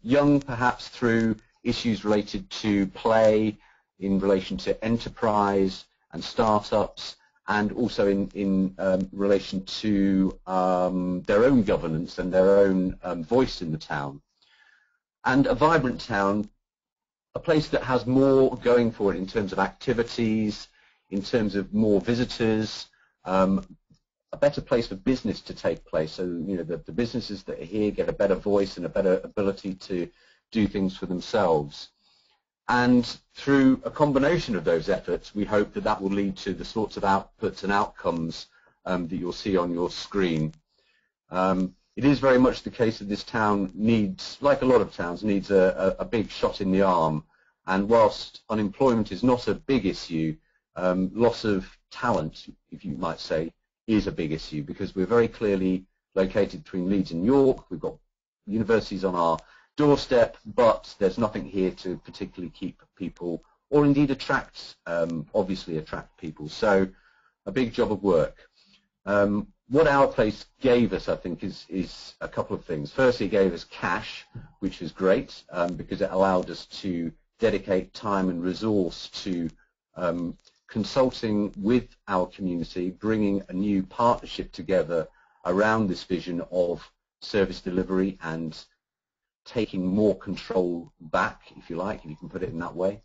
Young perhaps through issues related to play, in relation to enterprise and startups, and also in relation to their own governance and their own voice in the town. And a vibrant town, a place that has more going for it in terms of activities, in terms of more visitors, a better place for business to take place. So, the businesses that are here get a better voice and a better ability to do things for themselves. And through a combination of those efforts, we hope that that will lead to the sorts of outputs and outcomes that you'll see on your screen. It is very much the case that this town needs, like a lot of towns, needs a big shot in the arm. And whilst unemployment is not a big issue, loss of talent, if you might say, is a big issue, because we're very clearly located between Leeds and York. We've got universities on our doorstep, but there's nothing here to particularly keep people, or indeed obviously attract people. So a big job of work. What our place gave us, I think, is a couple of things. Firstly, it gave us cash, which was great, because it allowed us to dedicate time and resource to consulting with our community, bringing a new partnership together around this vision of service delivery and taking more control back, if you like, if you can put it in that way.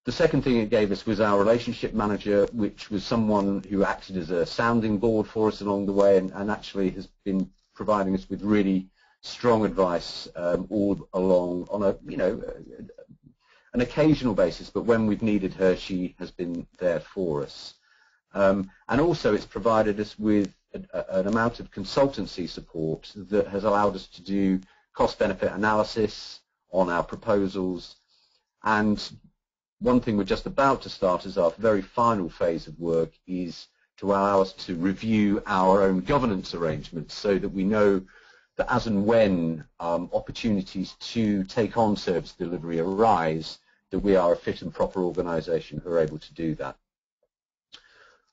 The second thing it gave us was our relationship manager, which was someone who acted as a sounding board for us along the way, and actually has been providing us with really strong advice all along on an occasional basis, but when we've needed her, she has been there for us. And also it's provided us with an amount of consultancy support that has allowed us to do cost-benefit analysis on our proposals. And one thing we're just about to start as our very final phase of work is to allow us to review our own governance arrangements so that we know that as and when opportunities to take on service delivery arise, that we are a fit and proper organisation who are able to do that.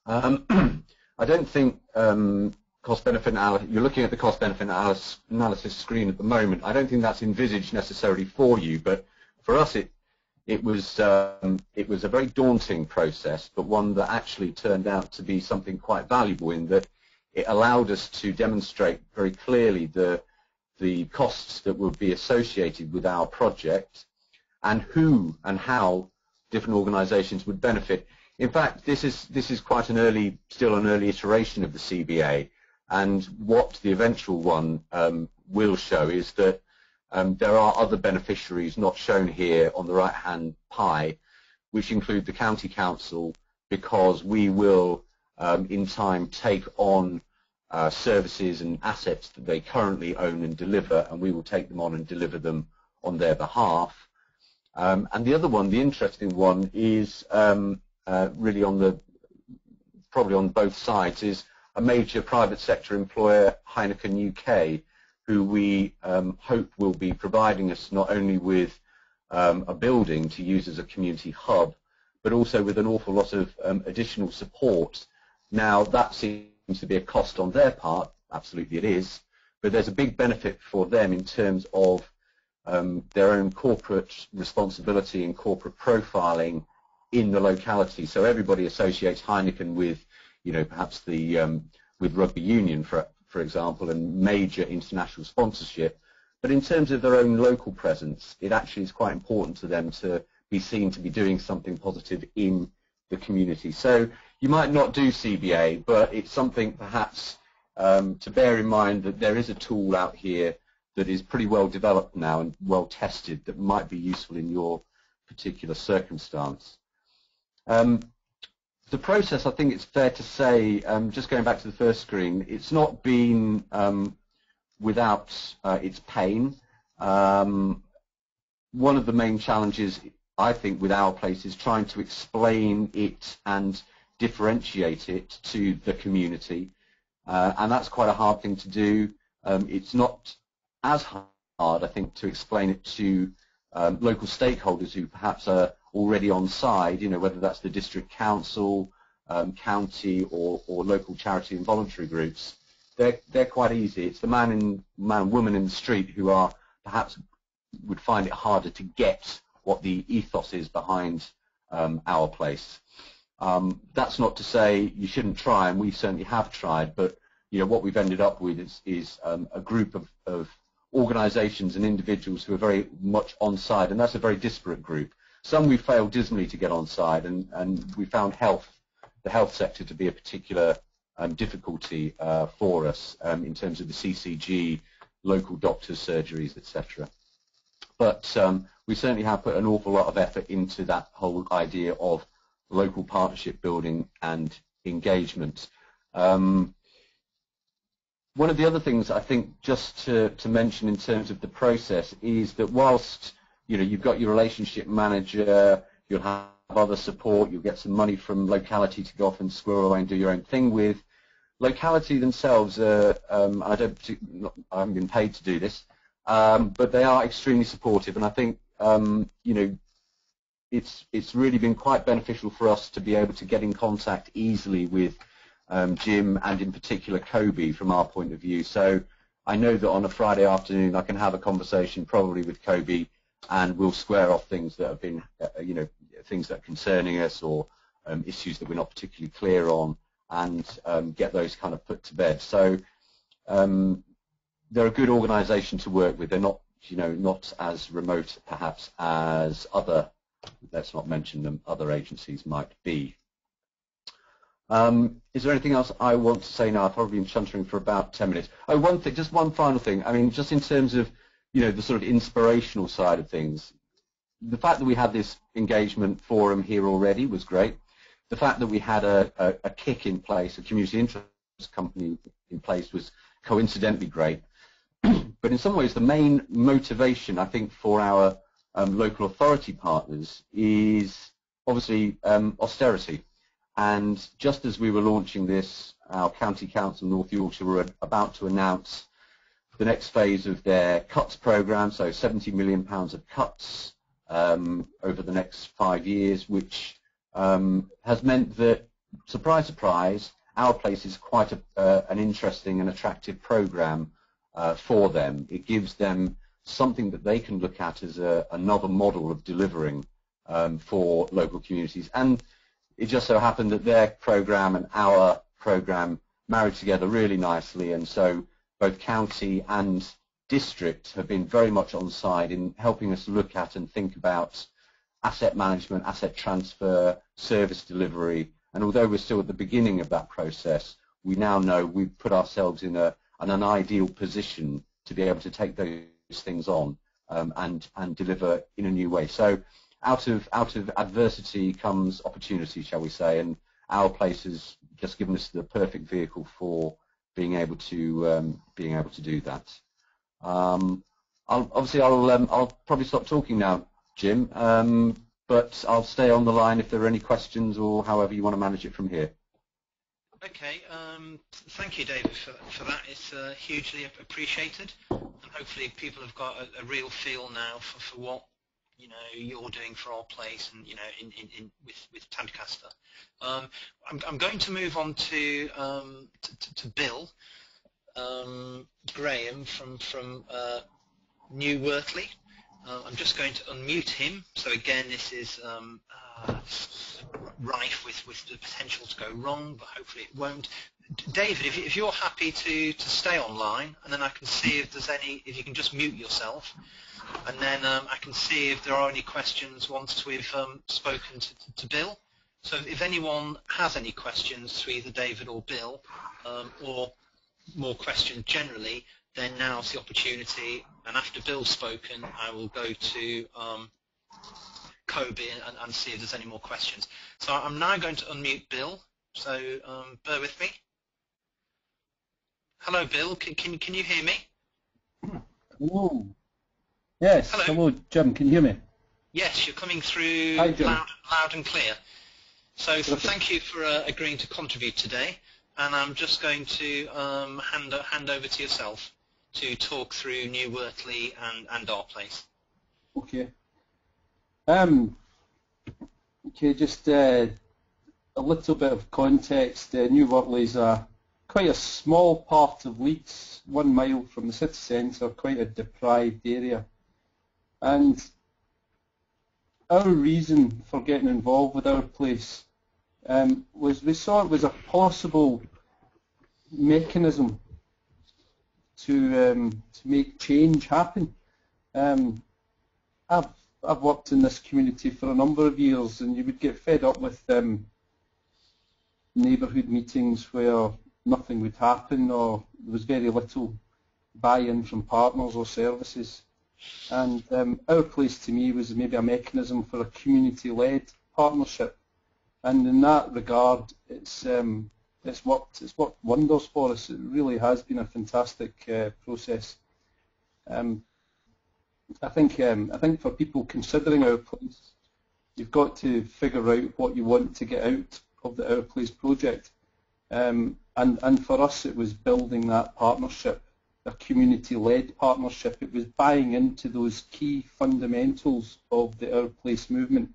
I don't think cost-benefit analysis, you're looking at the cost-benefit analysis screen at the moment. I don't think that's envisaged necessarily for you, but for us it was a very daunting process, but one that actually turned out to be something quite valuable in that it allowed us to demonstrate very clearly the costs that would be associated with our project and who and how different organisations would benefit. In fact, this is quite still an early iteration of the CBA, and what the eventual one will show is that there are other beneficiaries not shown here on the right-hand pie, which include the County Council, because we will in time take on services and assets that they currently own and deliver, and we will take them on and deliver them on their behalf. And the other one, the interesting one, is really probably on both sides, is a major private sector employer, Heineken UK, who we hope will be providing us not only with a building to use as a community hub, but also with an awful lot of additional support. Now, that seems to be a cost on their part, absolutely it is, but there's a big benefit for them in terms of their own corporate responsibility and corporate profiling in the locality. So everybody associates Heineken with, perhaps with rugby union, for example, and major international sponsorship. But in terms of their own local presence, it actually is quite important to them to be seen to be doing something positive in the community. So you might not do CBA, but it's something perhaps to bear in mind that there is a tool out here that is pretty well developed now and well tested that might be useful in your particular circumstance. The process, I think it's fair to say, just going back to the first screen, it's not been without its pain. One of the main challenges, I think, with our place is trying to explain it and differentiate it to the community, and that's quite a hard thing to do. It's not as hard, I think, to explain it to local stakeholders who perhaps are already on side, whether that's the district council, county, or local charity and voluntary groups. They're quite easy. It's the man, woman in the street who are perhaps would find it harder to get what the ethos is behind our place. That's not to say you shouldn't try, and we certainly have tried, but what we've ended up with is a group of organisations and individuals who are very much on side, and that's a very disparate group. Some we failed dismally to get on side, and we found the health sector to be a particular difficulty for us in terms of the CCG, local doctors' surgeries, etc. But we certainly have put an awful lot of effort into that whole idea of local partnership building and engagement. One of the other things I think just to mention in terms of the process is that whilst you've got your relationship manager, you'll have other support, you'll get some money from locality to go off and squirrel away and do your own thing with. Locality themselves, I haven't been paid to do this, but they are extremely supportive, and I think it's really been quite beneficial for us to be able to get in contact easily with Jim and in particular Kobe from our point of view. So I know that on a Friday afternoon I can have a conversation probably with Kobe, and we'll square off things that have been things that are concerning us, or issues that we're not particularly clear on, and get those kind of put to bed. So they're a good organisation to work with. They're not not as remote perhaps as other, let's not mention them, other agencies might be. Is there anything else I want to say now? I've probably been chuntering for about 10 minutes. Oh, one thing, just one final thing. I mean, just in terms of, the sort of inspirational side of things, the fact that we had this engagement forum here already was great. The fact that we had a KIC in place, a community interest company in place, was coincidentally great. But in some ways, the main motivation, I think, for our local authority partners is obviously austerity. And just as we were launching this, our County Council North Yorkshire were about to announce the next phase of their cuts programme, so £70 million of cuts over the next 5 years, which has meant that, surprise, surprise, Our Place is quite an interesting and attractive programme for them. It gives them something that they can look at as another model of delivering for local communities. And it just so happened that their programme and our programme married together really nicely, and so both county and district have been very much on side in helping us look at and think about asset management, asset transfer, service delivery. And although we're still at the beginning of that process, we now know we've put ourselves in an ideal position to be able to take those things on and deliver in a new way. So out of adversity comes opportunity, shall we say, and Our Place has just given us the perfect vehicle for being able to do that. I'll probably stop talking now, Jim, but I'll stay on the line if there are any questions or however you want to manage it from here. Okay, thank you, David, for that. It's hugely appreciated, and hopefully people have got a real feel now for what you're doing for Our Place, and with Tadcaster. I'm going to move on to Bill Graham from New Wortley. I'm just going to unmute him. So again, this is rife with the potential to go wrong, but hopefully it won't. David, if you're happy to stay online, and then I can see if there's any, if you can just mute yourself, and then I can see if there are any questions once we've spoken to Bill. So if anyone has any questions to either David or Bill, or more questions generally, then now's the opportunity. And after Bill's spoken, I will go to Kobe and see if there's any more questions. So I'm now going to unmute Bill. So bear with me. Hello, Bill. Can you hear me? Hello. Yes. Hello, Jim. Can you hear me? Yes, you're coming through. Hi, Jim. Loud and clear. So thank you for agreeing to contribute today. And I'm just going to hand over to yourself to talk through New Wortley and Our Place. Okay. Okay, just a little bit of context. New Wortley is quite a small part of Leeds, 1 mile from the city centre, quite a deprived area. And our reason for getting involved with Our Place was we saw it was a possible mechanism to make change happen. I've worked in this community for a number of years, and you would get fed up with neighbourhood meetings where nothing would happen, or there was very little buy-in from partners or services. And Our Place to me was maybe a mechanism for a community-led partnership, and in that regard it's worked wonders for us. It really has been a fantastic process. I think for people considering Our Place, you've got to figure out what you want to get out of the Our Place project, and for us it was building that partnership, a community-led partnership. It was buying into those key fundamentals of the Our Place movement,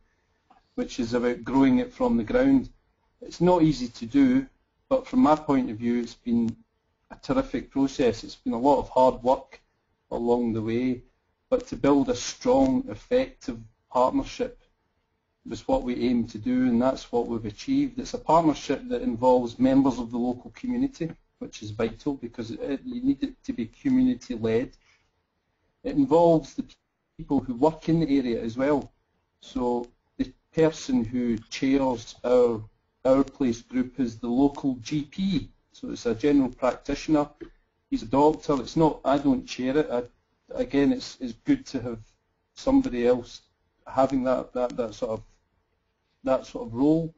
which is about growing it from the ground. It's not easy to do, but from my point of view it's been a terrific process. It's been a lot of hard work along the way, but to build a strong, effective partnership was what we aim to do, and that's what we've achieved. It's a partnership that involves members of the local community, which is vital because you need it to be community-led. It involves the people who work in the area as well. So the person who chairs our Place group is the local GP. So it's a general practitioner. He's a doctor. It's not, I don't chair it. Again, it's good to have somebody else having that sort of role.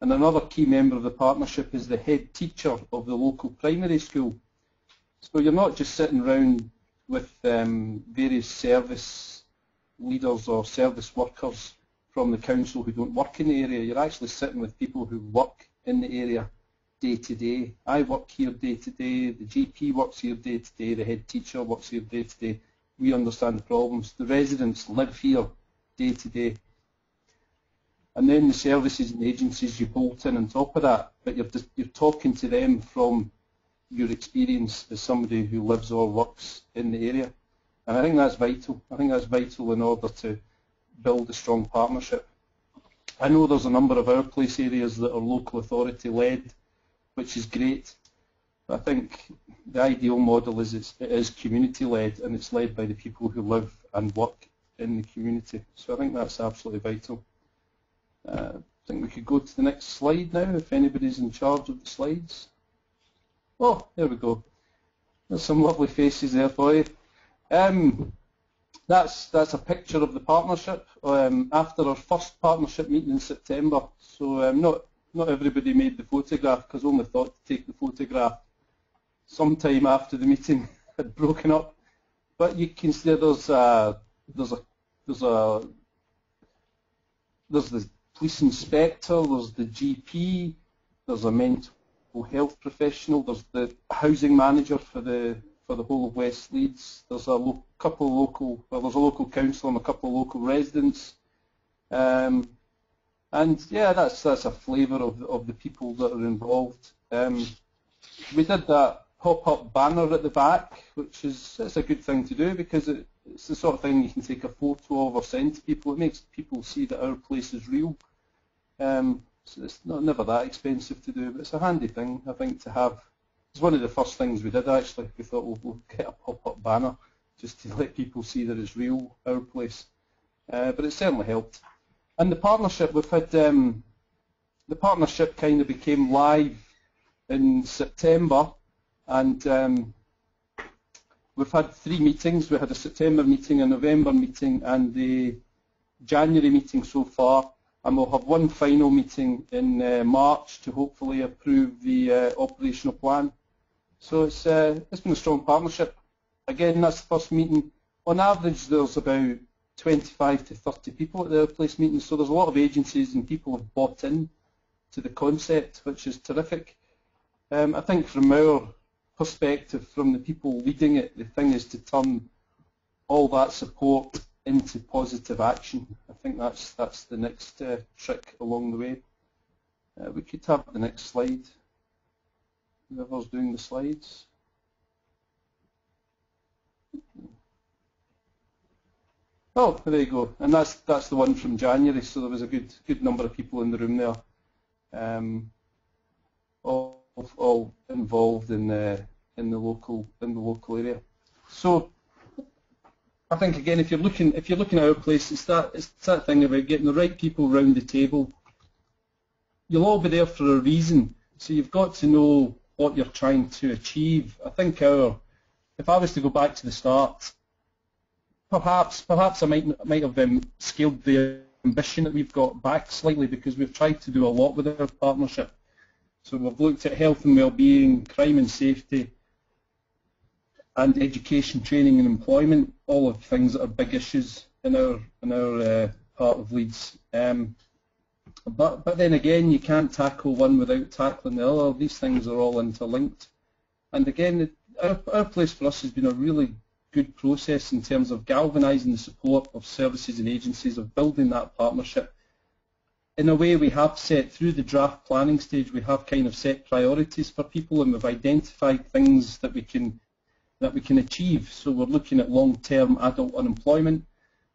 And another key member of the partnership is the head teacher of the local primary school. So you're not just sitting around with various service leaders or service workers from the council who don't work in the area. You're actually sitting with people who work in the area day to day. I work here day to day, the GP works here day to day, the head teacher works here day to day. We understand the problems. The residents live here day to day. And then the services and agencies you bolt in on top of that, but you're talking to them from your experience as somebody who lives or works in the area. And I think that's vital. I think that's vital in order to build a strong partnership. I know there's a number of Our Place areas that are local authority led, which is great. But I think the ideal model is it is community led, and it's led by the people who live and work in the community. So I think that's absolutely vital. I think we could go to the next slide now, if anybody's in charge of the slides. Oh, there we go. There's some lovely faces there for you. That's a picture of the partnership after our first partnership meeting in September. So not everybody made the photograph because I only thought to take the photograph sometime after the meeting had broken up. But you can see there's the police inspector, there's the GP, there's a mental health professional, there's the housing manager for the whole of West Leeds, there's a local council and a couple of local residents, and yeah, that's a flavour of the people that are involved. We did that pop-up banner at the back, which it's a good thing to do because it's the sort of thing you can take a photo of or send to people. It makes people see that Our Place is real. So it's never that expensive to do, but it's a handy thing, I think, to have. It's one of the first things we did, actually. We thought we'll get a pop-up banner just to let people see that it's real, Our Place. But it certainly helped. And the partnership, the partnership kind of became live in September, and we've had 3 meetings. We had a September meeting, a November meeting, and the January meeting so far. And we'll have one final meeting in March to hopefully approve the operational plan. So it's been a strong partnership. Again, that's the first meeting. On average, there's about 25 to 30 people at the Our Place meetings, so there's a lot of agencies and people have bought in to the concept, which is terrific. I think from our perspective, from the people leading it, the thing is to turn all that support into positive action. I think that's the next trick along the way. We could have the next slide. Whoever's doing the slides. Oh, there you go. And that's the one from January. So there was a good number of people in the room there, all involved in the local area. So I think again, if you're looking at Our Place, it's that thing about getting the right people around the table. You'll all be there for a reason, so you've got to know what you're trying to achieve. I think if I was to go back to the start, perhaps I might have scaled the ambition that we've got back slightly, because we've tried to do a lot with our partnership. So we've looked at health and well-being, crime and safety, and education, training and employment, all of things that are big issues in our part of Leeds. But then again, you can't tackle one without tackling the other. These things are all interlinked. And again, our place for us has been a really good process in terms of galvanising the support of services and agencies, of building that partnership. In a way, we have set, through the draft planning stage, we have kind of set priorities for people, and we've identified things that we can achieve. So we're looking at long-term adult unemployment.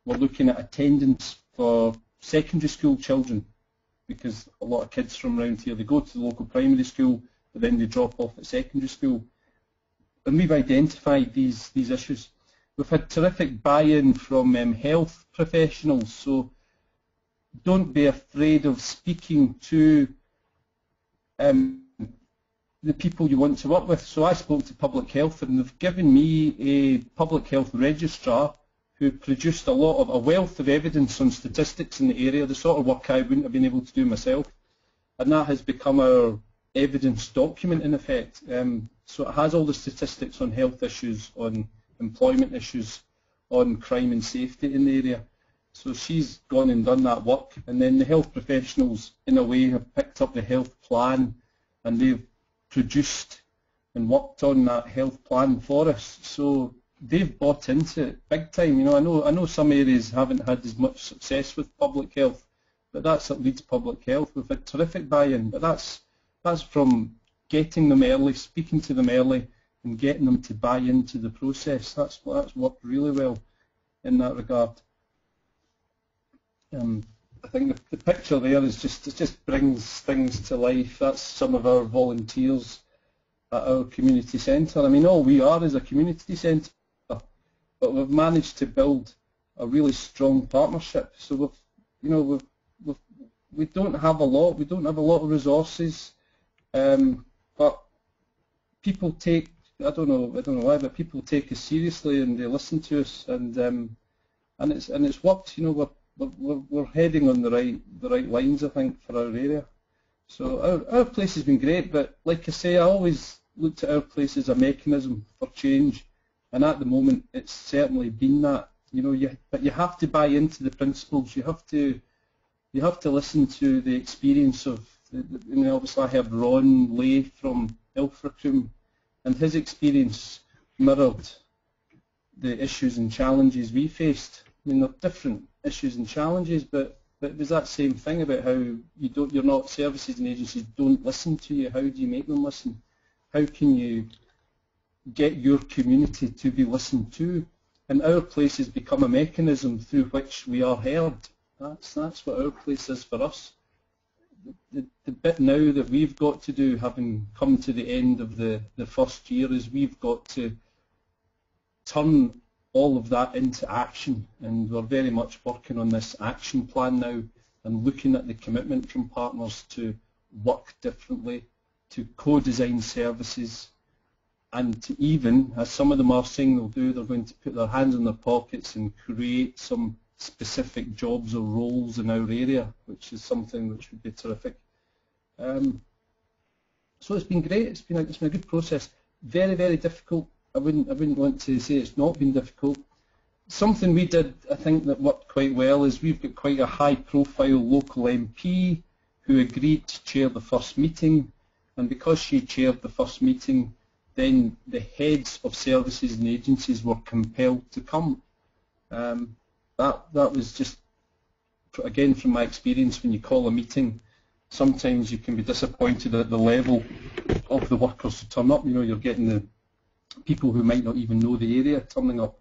We're looking at attendance for secondary school children, because a lot of kids from around here, they go to the local primary school, but then they drop off at secondary school. And we've identified these issues. We've had terrific buy-in from health professionals, so don't be afraid of speaking to the people you want to work with. So I spoke to public health, and they've given me a public health registrar who produced a wealth of evidence on statistics in the area, the sort of work I wouldn't have been able to do myself. And that has become our evidence document in effect. So it has all the statistics on health issues, on employment issues, on crime and safety in the area. So she's gone and done that work, and then the health professionals in a way have picked up the health plan, and they've produced and worked on that health plan for us. So they've bought into it big time. You know, I know some areas haven't had as much success with public health, but that's at Leeds Public Health. We've had terrific buy-in, but that's from getting them early, speaking to them early, and getting them to buy into the process. That's worked really well in that regard. I think the picture there is just brings things to life. That's some of our volunteers at our community centre. I mean, all we are is a community centre, but we've managed to build a really strong partnership. So we don't have a lot. We don't have a lot of resources, but people take. I don't know why, but people take us seriously, and they listen to us, and it's worked. You know, we're heading on the right lines, I think, for our area. So our place has been great, but like I say, I always looked at our place as a mechanism for change, and at the moment it's certainly been that. You know, but you have to buy into the principles. You have to listen to the experience of. Obviously, I heard Ron Lay from Ilfracombe, and his experience mirrored the issues and challenges we faced. I mean, they're different issues and challenges, but it was that same thing about how services and agencies don't listen to you. How do you make them listen? How can you get your community to be listened to? And our place has become a mechanism through which we are heard. That's what our place is for us. The bit now that we've got to do, having come to the end of the first year, is we've got to turn all of that into action, and we're very much working on this action plan now and looking at the commitment from partners to work differently, to co-design services, and to even, as some of them are saying they'll do, they're going to put their hands in their pockets and create some specific jobs or roles in our area, which is something which would be terrific. So it's been great. It's been a good process. Very, very difficult. I wouldn't want to say it's not been difficult. Something we did, I think, that worked quite well is we've got quite a high-profile local MP who agreed to chair the first meeting, and because she chaired the first meeting, then the heads of services and agencies were compelled to come. That was just, again, from my experience, when you call a meeting, sometimes you can be disappointed at the level of the workers who turn up. You know, you're getting the people who might not even know the area turning up.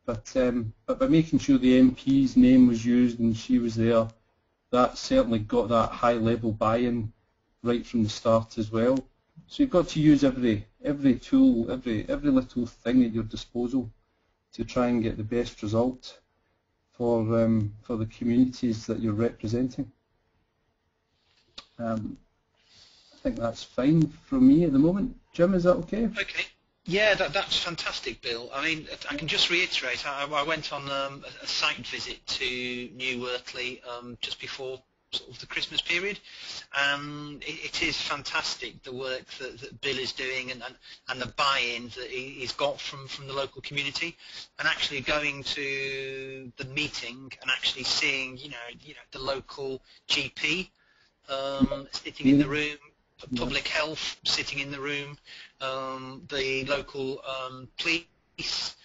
But by making sure the MP's name was used and she was there, that certainly got that high-level buy-in right from the start as well. So you've got to use every tool, every little thing at your disposal to try and get the best result for the communities that you're representing. think that's fine from me at the moment. Jim, is that okay? Okay. Yeah, that's fantastic, Bill. I mean, I can just reiterate, I went on a site visit to New Wortley just before sort of the Christmas period, and it is fantastic the work that Bill is doing and the buy-in that he's got from the local community, and actually going to the meeting and actually seeing the local GP sitting in the room, public health sitting in the room, the local police,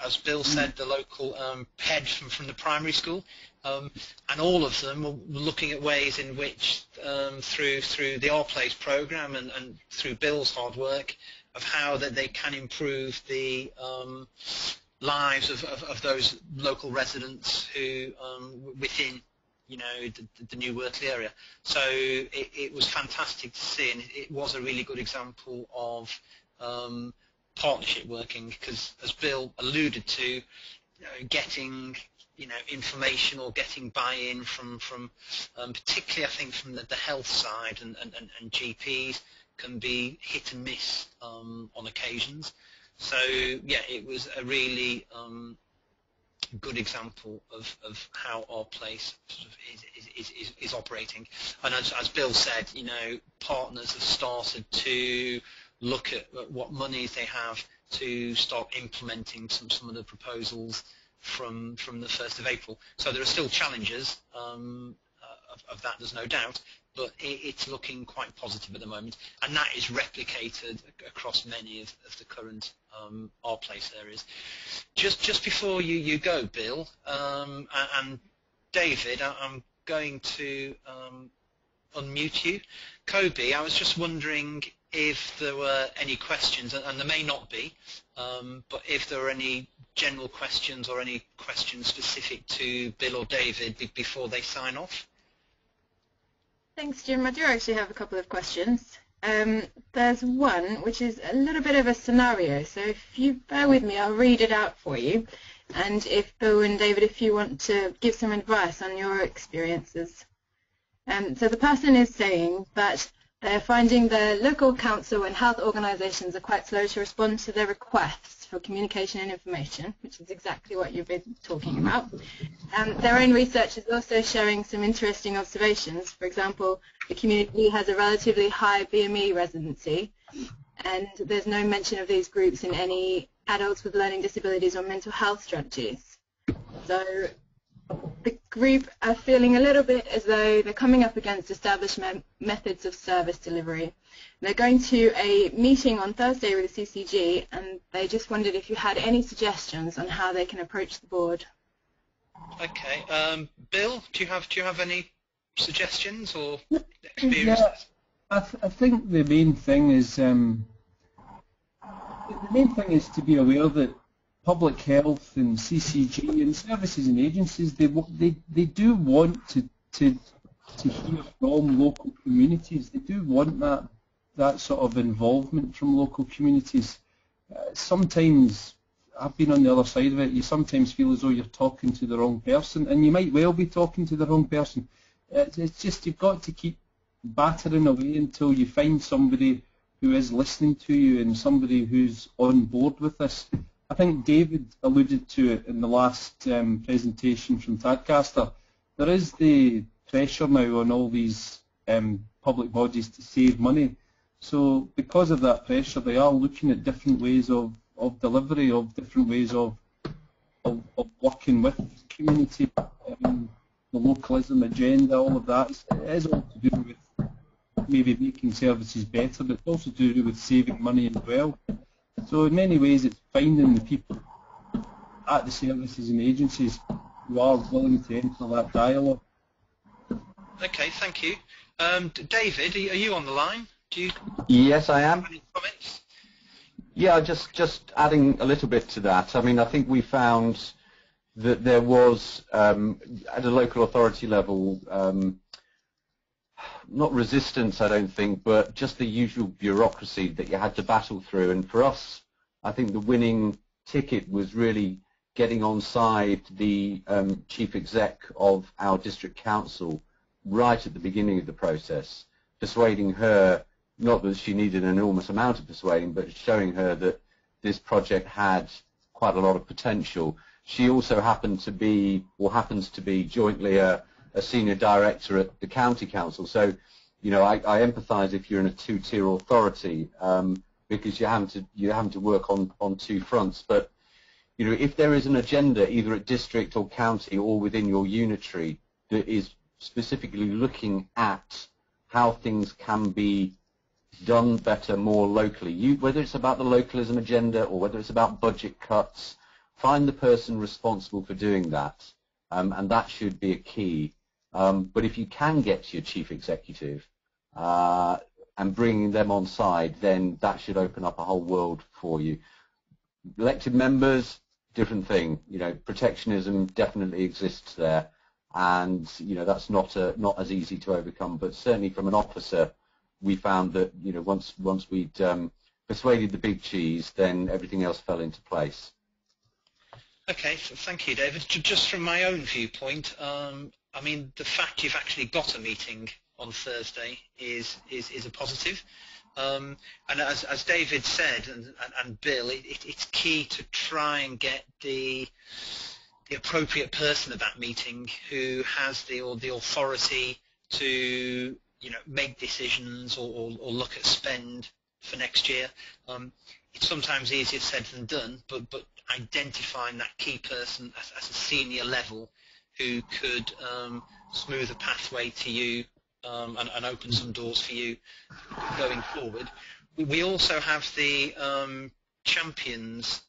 as Bill said, the local head from the primary school, and all of them were looking at ways in which, through the Our Place programme and through Bill's hard work, of how that they can improve the lives of those local residents who within the New Wortley area. So it was fantastic to see, and it was a really good example of partnership working, because as Bill alluded to, getting information or getting buy-in from particularly I think from the health side and GPs can be hit and miss on occasions. So yeah, it was a really good example of how Our Place sort of is operating. And as Bill said, partners have started to look at what monies they have to start implementing some of the proposals from the 1st of April. So there are still challenges of that, there's no doubt, but it's looking quite positive at the moment, and that is replicated across many of the current Our Place areas. Just before you go, Bill, and David, I'm going to unmute you. Kobe, I was just wondering if there were any questions, and there may not be, but if there were any general questions or any questions specific to Bill or David before they sign off. Thanks, Jim. I do actually have a couple of questions. There's one which is a little bit of a scenario, so if you bear with me, I'll read it out for you. And if Bill and David, if you want to give some advice on your experiences. So the person is saying that they're finding the local council and health organisations are quite slow to respond to their requests for communication and information, which is exactly what you've been talking about. Their own research is also showing some interesting observations. For example, the community has a relatively high BME residency, and there's no mention of these groups in any adults with learning disabilities or mental health strategies. So the group are feeling a little bit as though they're coming up against established methods of service delivery. And they're going to a meeting on Thursday with the CCG, and they just wondered if you had any suggestions on how they can approach the board. Okay, Bill, do you have any suggestions or experiences? Yeah, I think the main thing is to be aware that public health and CCG and services and agencies, they do want to hear from local communities. They do want that sort of involvement from local communities. Sometimes, I've been on the other side of it, you sometimes feel as though you're talking to the wrong person, and you might well be talking to the wrong person. It's just you've got to keep battering away until you find somebody who is listening to you and somebody who's on board with this. I think David alluded to it in the last presentation from Tadcaster. There is the pressure now on all these public bodies to save money. So because of that pressure, they are looking at different ways of delivery, of different ways of working with the community, the localism agenda, all of that. It is all to do with maybe making services better, but it's also to do with saving money as well. So in many ways it's finding the people at the services and agencies who are willing to enter that dialogue. Okay, thank you. David, are you on the line? Yes, I am. Any comments? Yeah, just adding a little bit to that. I mean, I think we found that there was, at a local authority level, not resistance, I don't think, but just the usual bureaucracy that you had to battle through. And for us, I think the winning ticket was really getting on side the chief exec of our district council right at the beginning of the process persuading her, not that she needed an enormous amount of persuading, but showing her that this project had quite a lot of potential. She also happened to be, or happens to be, jointly a senior director at the county council. So, you know, I empathise if you're in a two-tier authority, because you're having to work on two fronts. But, you know, if there is an agenda either at district or county or within your unitary that is specifically looking at how things can be done better more locally, whether it's about the localism agenda or whether it's about budget cuts, find the person responsible for doing that, and that should be a key. But if you can get to your chief executive and bringing them on side, then that should open up a whole world for you. Elected members, different thing. You know, protectionism definitely exists there, and you know that's not as easy to overcome. But certainly from an officer, we found that, you know, once we'd persuaded the big cheese, then everything else fell into place. Okay, thank you, David. Just from my own viewpoint, I mean, the fact you've actually got a meeting on Thursday is a positive. And as David said, and Bill, it's key to try and get the appropriate person at that meeting who has the authority to, you know, make decisions or look at spend for next year. It's sometimes easier said than done, but identifying that key person at a senior level who could smooth a pathway to you and open some doors for you going forward. We also have the Champions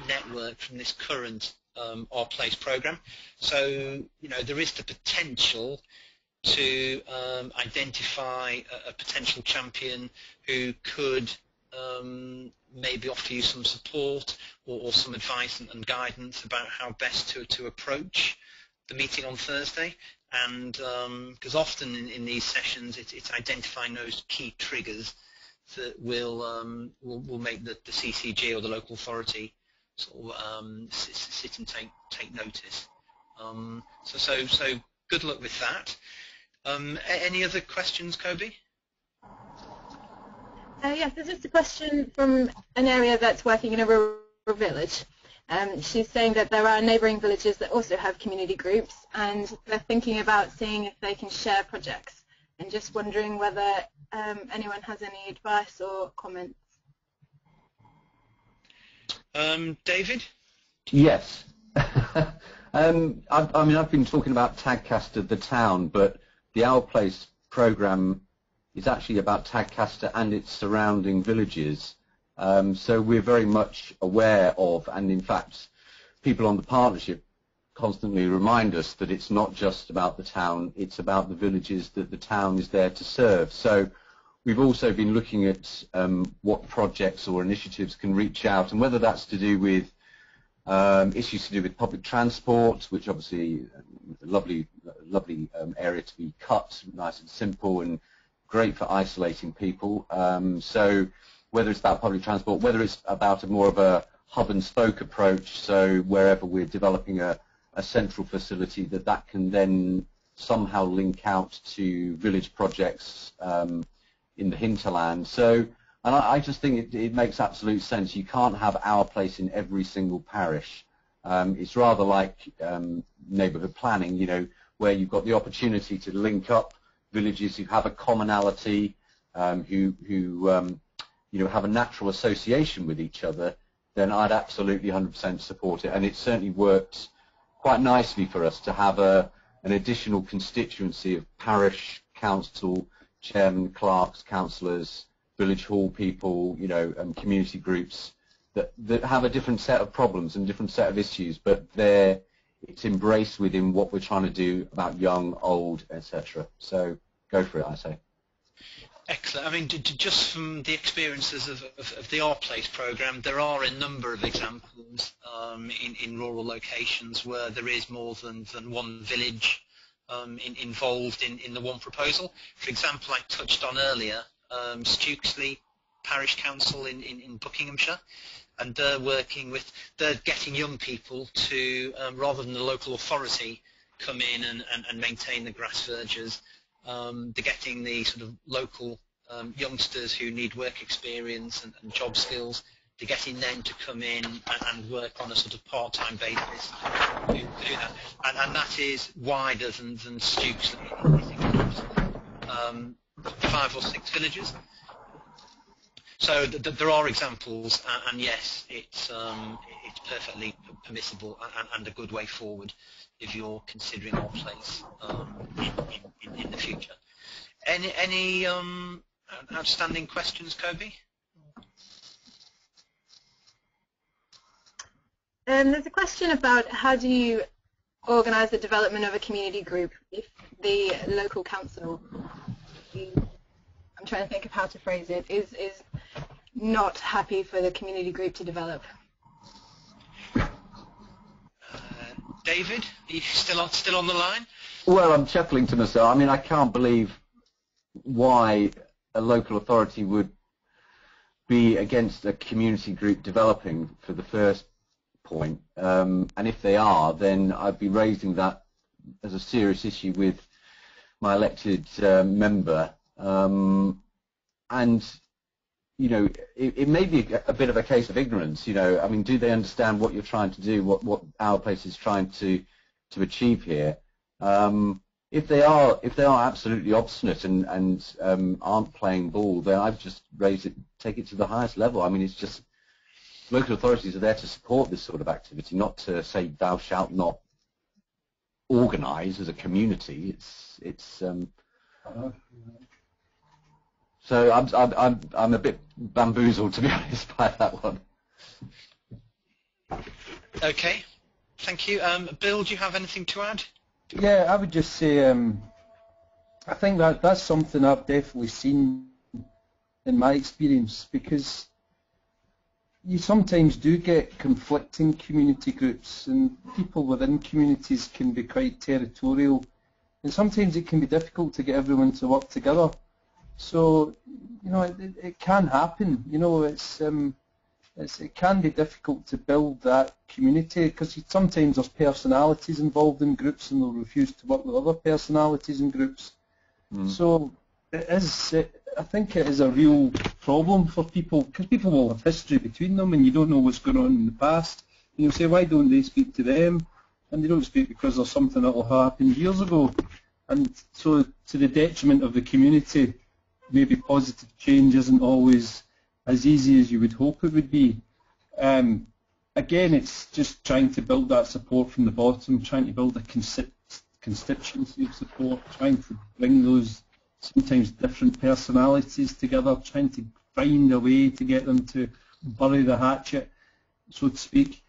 network from this current Our Place programme. So, you know, there is the potential to identify a potential champion who could maybe offer you some support or some advice and guidance about how best to approach the meeting on Thursday. And because often in these sessions it's identifying those key triggers that will make the CCG or the local authority sort of sit and take notice. So good luck with that. Any other questions, Kobe? Yes, there's just a question from an area that's working in a rural village. She's saying that there are neighbouring villages that also have community groups, and they're thinking about seeing if they can share projects, and just wondering whether anyone has any advice or comments. David? Yes. I mean, I've been talking about Tadcaster, the town, but the Our Place programme is actually about Tadcaster and its surrounding villages. So we're very much aware of, and in fact, people on the partnership constantly remind us that it's not just about the town, it's about the villages that the town is there to serve. So we've also been looking at what projects or initiatives can reach out, and whether that's to do with issues to do with public transport, which obviously a lovely area to be cut, nice and simple and great for isolating people. So whether it's about public transport, whether it's about more of a hub and spoke approach, so wherever we're developing a central facility that can then somehow link out to village projects in the hinterland. So, and I just think it makes absolute sense. You can't have Our Place in every single parish. It's rather like neighbourhood planning, you know, where you've got the opportunity to link up villages who have a commonality, who you know, have a natural association with each other. Then I'd absolutely 100% support it, and it certainly worked quite nicely for us to have an additional constituency of parish, council, chairmen, clerks, councillors, village hall people, you know, and community groups that have a different set of problems and different set of issues, but it's embraced within what we're trying to do about young, old, etc. So go for it, I say. Excellent. I mean, just from the experiences of the Our Place programme, there are a number of examples in rural locations where there is more than one village involved in the one proposal. For example, I touched on earlier Stukesley Parish Council in Buckinghamshire, and they're getting young people to, rather than the local authority, come in and maintain the grass verges. they're getting the sort of local youngsters who need work experience and job skills, to getting them to come in and work on a sort of part-time basis to do that. And that is wider than Stukes. 5 or 6 villages. So there are examples, and yes, it's perfectly permissible and a good way forward if you're considering our place in the future. Any outstanding questions, Kobe? There's a question about how do you organise the development of a community group if the local council, I'm trying to think of how to phrase it, is not happy for the community group to develop. David, are you still on the line? Well, I'm chuckling to myself. I mean, I can't believe why a local authority would be against a community group developing, for the first point. And if they are, then I'd be raising that as a serious issue with my elected member. And, you know, it may be a bit of a case of ignorance, you know. I mean, do they understand what you're trying to do, what our place is trying to achieve here? If they are absolutely obstinate and aren't playing ball, then I've just raised it, take it to the highest level. I mean, it's just, local authorities are there to support this sort of activity, not to say thou shalt not organise as a community. So I'm a bit bamboozled, to be honest, by that one. Okay, thank you. Bill, do you have anything to add? Yeah, I would just say I think that's something I've definitely seen in my experience, because you sometimes do get conflicting community groups, and people within communities can be quite territorial, and sometimes it can be difficult to get everyone to work together. So, you know, it can happen. You know, it can be difficult to build that community, because sometimes there's personalities involved in groups, and they'll refuse to work with other personalities in groups. So I think it is a real problem for people, because people will have history between them, and you don't know what's going on in the past. And you'll say, why don't they speak to them? And they don't speak because there's something that will happen years ago. And so, to the detriment of the community, maybe positive change isn't always as easy as you would hope it would be. Again, it's just trying to build that support from the bottom, trying to build a constituency of support, trying to bring those sometimes different personalities together, trying to find a way to get them to bury the hatchet, so to speak.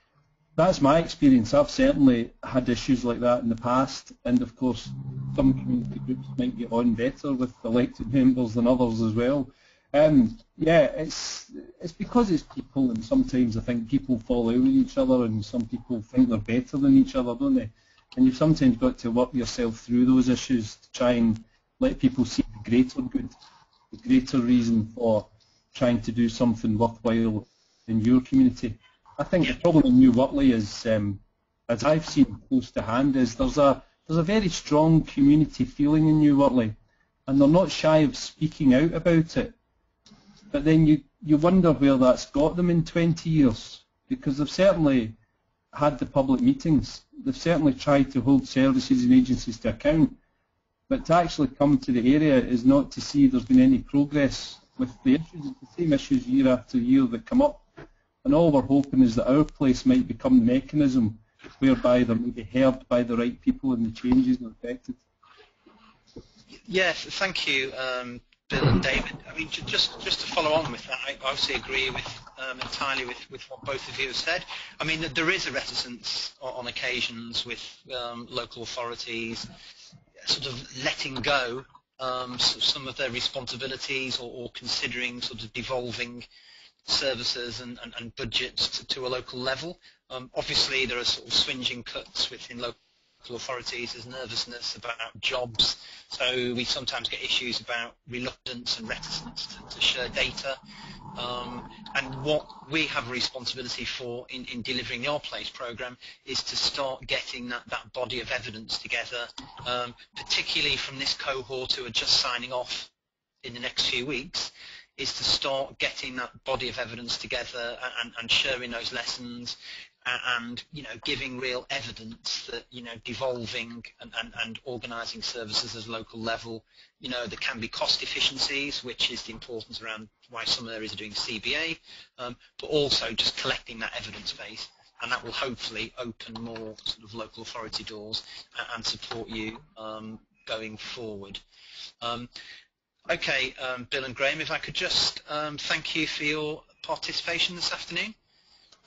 That's my experience. I've certainly had issues like that in the past, and of course some community groups might get on better with elected members than others as well. Yeah, it's because it's people, and sometimes I think people fall out with each other, and some people think they're better than each other, don't they? And you've sometimes got to work yourself through those issues to try and let people see the greater good, the greater reason for trying to do something worthwhile in your community. I think the problem in New Wortley is, as I've seen close to hand, is there's a very strong community feeling in New Wortley, and they're not shy of speaking out about it. But then you wonder where that's got them in 20 years, because they've certainly had the public meetings, they've certainly tried to hold services and agencies to account, but to actually come to the area is not to see there's been any progress with the issues, the same issues year after year that come up. And all we're hoping is that our place might become the mechanism whereby they may be heard by the right people and the changes are affected. Yes, thank you, Bill and David. I mean, just to follow on with that, I obviously agree with entirely with what both of you have said. I mean, there is a reticence on occasions with local authorities sort of letting go some of their responsibilities, or considering sort of devolving services and budgets to a local level. Obviously, there are sort of swinging cuts within local local authorities, there's nervousness about jobs, so we sometimes get issues about reluctance and reticence to share data. And what we have a responsibility for in delivering the Our Place programme is to start getting that body of evidence together, particularly from this cohort who are just signing off in the next few weeks, is to start getting that body of evidence together and sharing those lessons and giving real evidence that devolving and organising services at a local level, there can be cost efficiencies, which is the importance around why some areas are doing CBA, but also just collecting that evidence base, and that will hopefully open more sort of local authority doors and support you going forward. Okay, Bill and Graham, if I could just thank you for your participation this afternoon.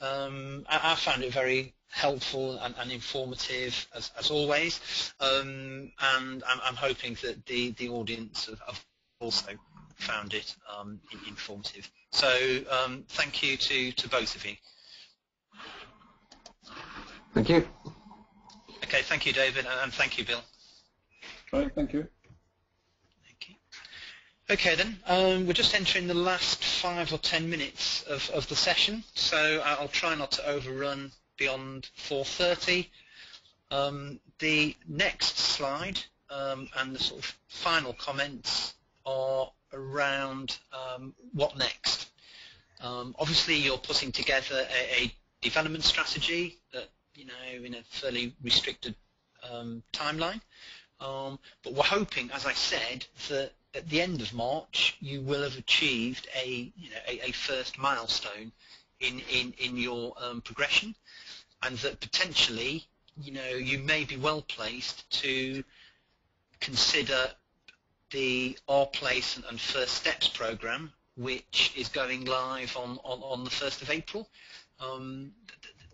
I found it very helpful and informative as always, and I'm hoping that the audience have also found it informative. So thank you to both of you. Thank you. Okay, thank you, David, and thank you, Bill. Right, thank you. Okay then, we're just entering the last 5 or 10 minutes of the session, so I'll try not to overrun beyond 4:30. The next slide and the sort of final comments are around what next. Obviously you're putting together a development strategy that, in a fairly restricted timeline, but we're hoping, as I said, that at the end of March, you will have achieved a first milestone in your progression, and that potentially, you may be well placed to consider the Our Place and First Steps program, which is going live on the 1st of April.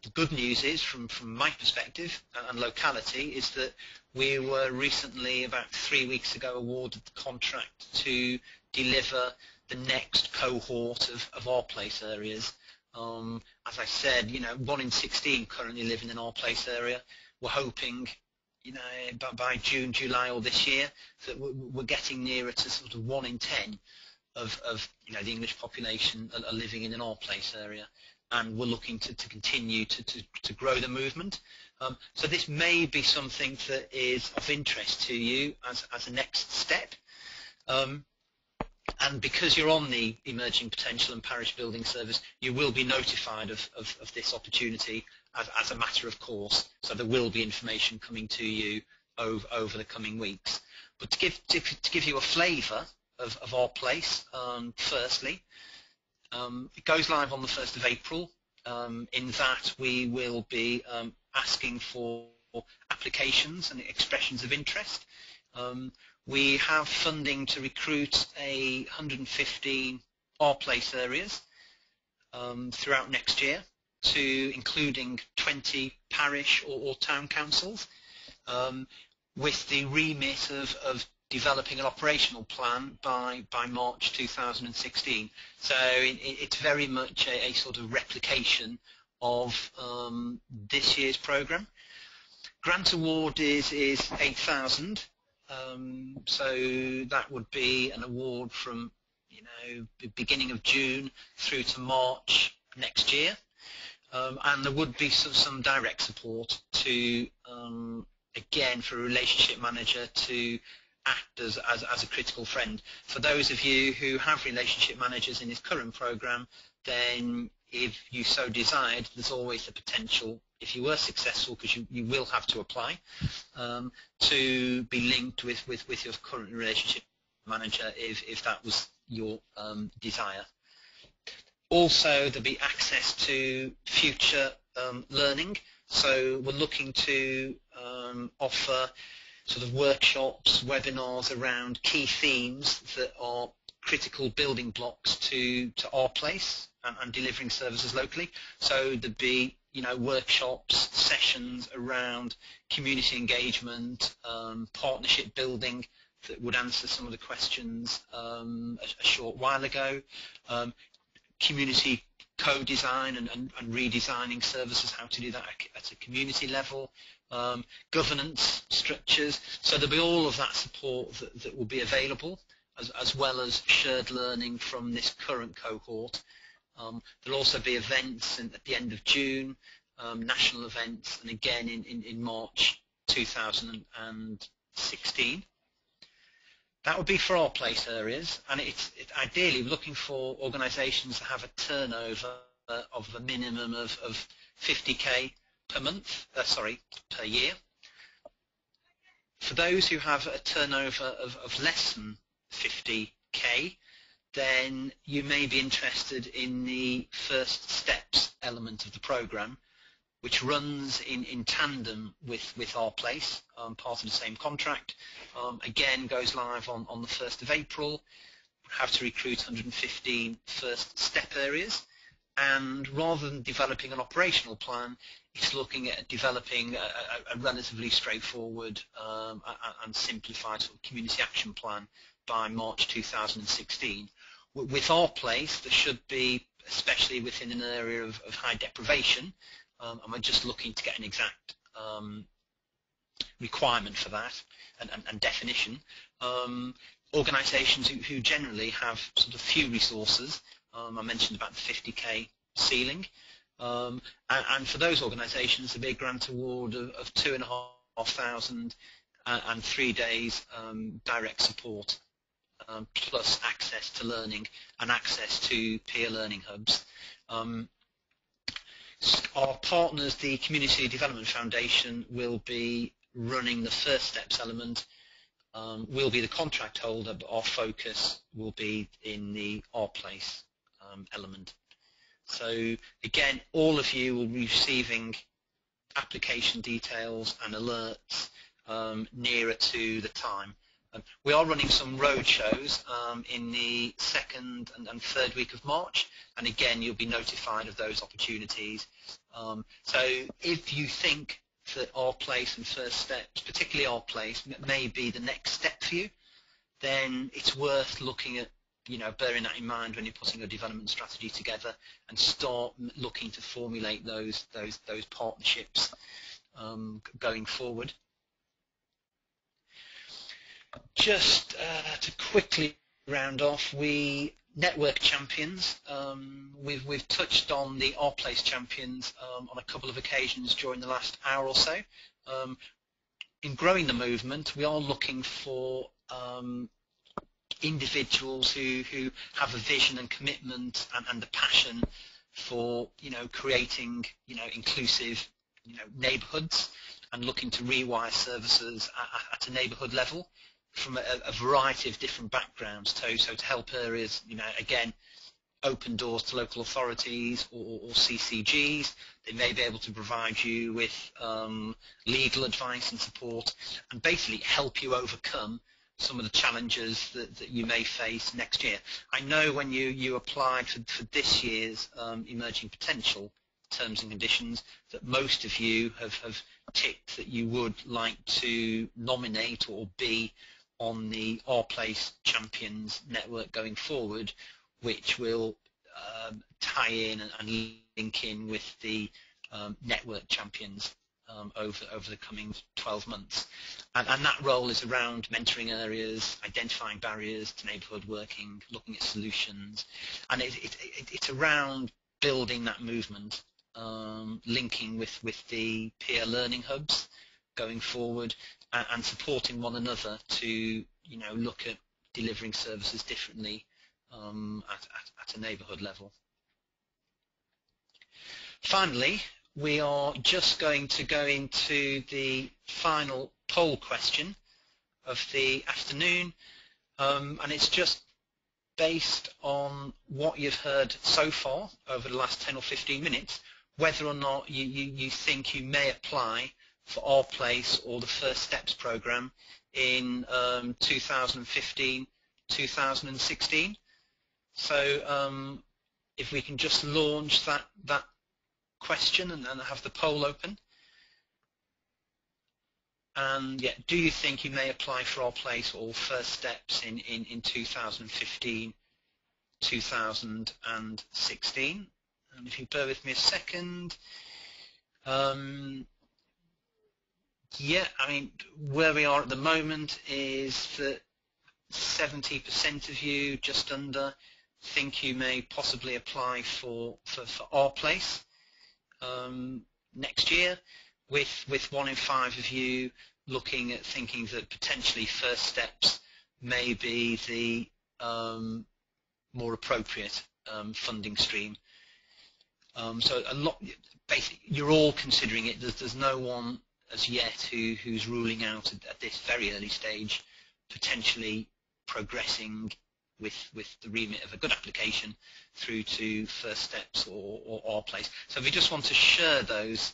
The good news is, from my perspective and locality, is that we were recently, about 3 weeks ago, awarded the contract to deliver the next cohort of Our Place areas. As I said, 1 in 16 currently live in an Our Place area. We're hoping, by June, July, or this year, that we're getting nearer to sort of 1 in 10 of the English population are living in an Our Place area. And we're looking to continue to grow the movement. So this may be something that is of interest to you as a next step. And because you're on the Emerging Potential and Parish Building Service, you will be notified of this opportunity as a matter of course. So there will be information coming to you over the coming weeks. But to give you a flavour of Our Place, firstly, it goes live on the 1st of April. In that we will be asking for applications and expressions of interest. We have funding to recruit 115 Our Place areas throughout next year, including 20 parish or town councils, with the remit of developing an operational plan by March 2016. So it's very much a sort of replication of this year's programme. Grant award is 8,000, so that would be an award from the beginning of June through to March next year, and there would be some direct support to again for a relationship manager to act as a critical friend. For those of you who have relationship managers in this current programme, then if you so desired, there's always the potential, if you were successful, because you will have to apply, to be linked with your current relationship manager if that was your desire. Also, there'll be access to future learning, so we're looking to offer sort of workshops, webinars around key themes that are critical building blocks to Our Place and delivering services locally. So there'd be workshops, sessions around community engagement, partnership building that would answer some of the questions a short while ago, community co-design and redesigning services, how to do that at a community level, governance structures. So there'll be all of that support that will be available, as well as shared learning from this current cohort. There'll also be events at the end of June, national events, and again in March 2016. That would be for our place areas, and it's ideally looking for organisations that have a turnover of a minimum of 50k per month, per year. For those who have a turnover of less than 50k, then you may be interested in the first steps element of the programme, which runs in tandem with our place, part of the same contract. Again, goes live on the 1st of April. Have to recruit 115 first step areas, and rather than developing an operational plan, it's looking at developing a relatively straightforward and simplified sort of community action plan by March 2016. With our place, there should be, especially within an area of high deprivation, and we're just looking to get an exact requirement for that and definition. Organisations who generally have sort of few resources, I mentioned about the 50k ceiling, and for those organisations there'll be a grant award of 2,500 and 3 days direct support, plus access to learning and access to peer learning hubs. Our partners, the Community Development Foundation, will be running the first steps element. We'll be the contract holder, but our focus will be in the Our Place element. So again, all of you will be receiving application details and alerts nearer to the time. We are running some road shows in the 2nd and 3rd week of March, and again you'll be notified of those opportunities. So if you think that Our Place and First Steps, particularly Our Place, may be the next step for you, then it's worth looking at, bearing that in mind when you're putting your development strategy together, and start looking to formulate those partnerships going forward. Just to quickly round off, we network champions. We've touched on the Our Place champions on a couple of occasions during the last hour or so. In growing the movement, we are looking for individuals who have a vision and commitment and a passion for creating inclusive neighbourhoods, and looking to rewire services at a neighbourhood level from a variety of different backgrounds, so to help areas, again, open doors to local authorities or CCGs. They may be able to provide you with legal advice and support, and basically help you overcome some of the challenges that you may face next year. I know when you applied for this year's Emerging Potential terms and conditions, that most of you have ticked that you would like to nominate or be on the Our Place Champions network going forward, which will tie in and link in with the network champions over the coming 12 months. And that role is around mentoring areas, identifying barriers to neighbourhood working, looking at solutions, and it's around building that movement, linking with the peer learning hubs going forward, and supporting one another to look at delivering services differently at a neighbourhood level. Finally, we are just going to go into the final poll question of the afternoon, and it's just based on what you've heard so far over the last 10 or 15 minutes, whether or not you think you may apply for Our Place or the First Steps programme in 2015-2016. So if we can just launch that question and have the poll open. And yeah, do you think you may apply for Our Place or First Steps in 2015-2016? And if you bear with me a second, yeah, I mean, where we are at the moment is that 70% of you, just under, think you may possibly apply for our place next year, with 1 in 5 of you looking at thinking that potentially First Steps may be the more appropriate funding stream. So a lot, basically, you're all considering it. There's no one as yet who's ruling out at this very early stage potentially progressing with the remit of a good application through to First Steps or our place. So if we just want to share those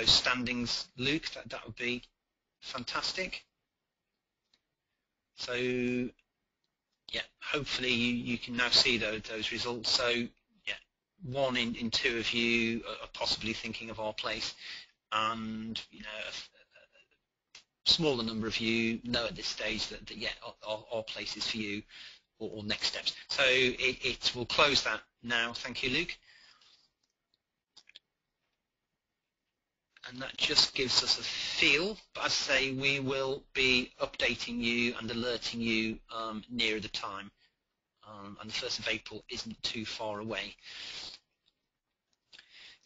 standings, Luke, that would be fantastic. So yeah, hopefully you can now see those results. So yeah, 1 in 2 of you are possibly thinking of our place, and you know, a smaller number of you know at this stage that yeah, our place is for you, or next steps. So it will close that now. Thank you, Luke. And that just gives us a feel, but as I say, we will be updating you and alerting you nearer the time, and the 1st of April isn't too far away.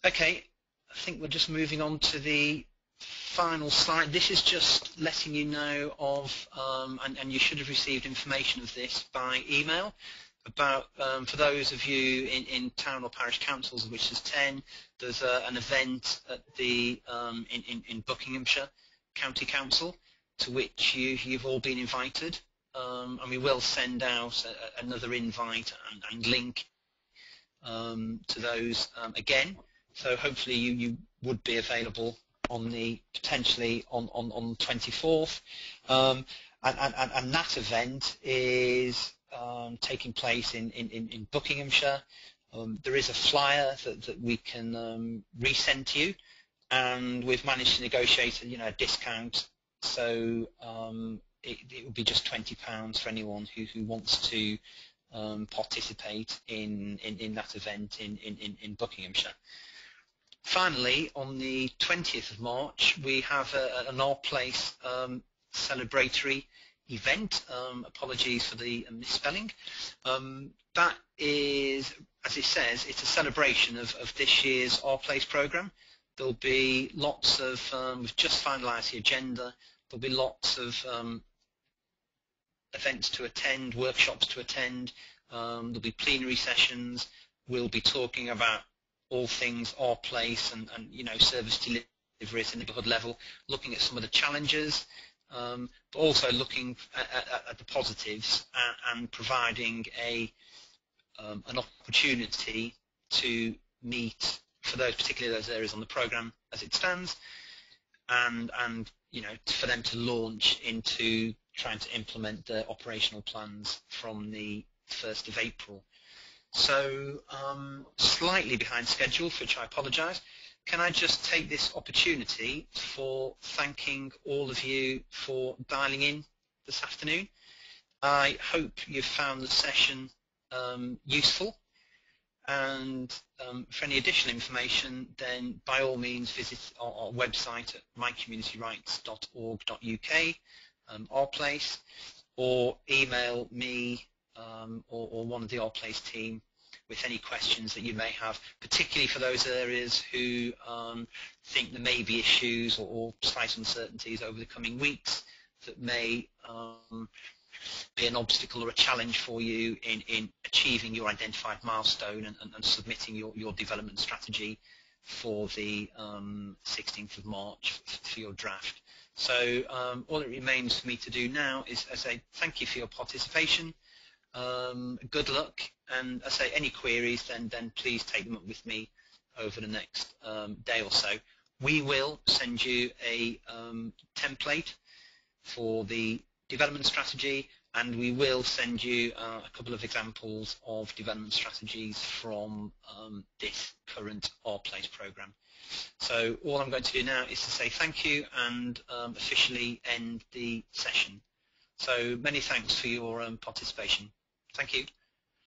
Okay, I think we're just moving on to the final slide. This is just letting you know of, and you should have received information of this by email, about for those of you in town or parish councils, of which there's 10, there's an event at the in Buckinghamshire County Council to which you've all been invited, and we will send out another invite and link to those again. So hopefully you would be available on potentially on 24th, and that event is taking place in Buckinghamshire. There is a flyer that we can resend to you, and we've managed to negotiate a discount, so it will be just £20 for anyone who wants to participate in that event in Buckinghamshire. Finally, on the 20th of March, we have an Our Place celebratory event. Apologies for the misspelling. That is, as it says, it's a celebration of this year's Our Place programme. There'll be lots of, we've just finalised the agenda, there'll be lots of events to attend, workshops to attend, there'll be plenary sessions, we'll be talking about all things Our Place and service delivery at the neighbourhood level, looking at some of the challenges, but also looking at the positives and providing an opportunity to meet, for those particularly those areas on the programme as it stands, and for them to launch into trying to implement their operational plans from the 1st of April. So slightly behind schedule, for which I apologise. Can I just take this opportunity for thanking all of you for dialing in this afternoon. I hope you've found the session useful, and for any additional information, then by all means visit our website at mycommunityrights.org.uk, Our Place, or email me or one of the Our Place team with any questions that you may have, particularly for those areas who think there may be issues or slight uncertainties over the coming weeks that may be an obstacle or a challenge for you in achieving your identified milestone and submitting your development strategy for the 16th of March for your draft. So all that remains for me to do now is I say thank you for your participation. Good luck, and I say any queries, then please take them up with me over the next day or so. We will send you a template for the development strategy, and we will send you a couple of examples of development strategies from this current Our Place programme. So all I'm going to do now is to say thank you and officially end the session. So many thanks for your participation. Thank you.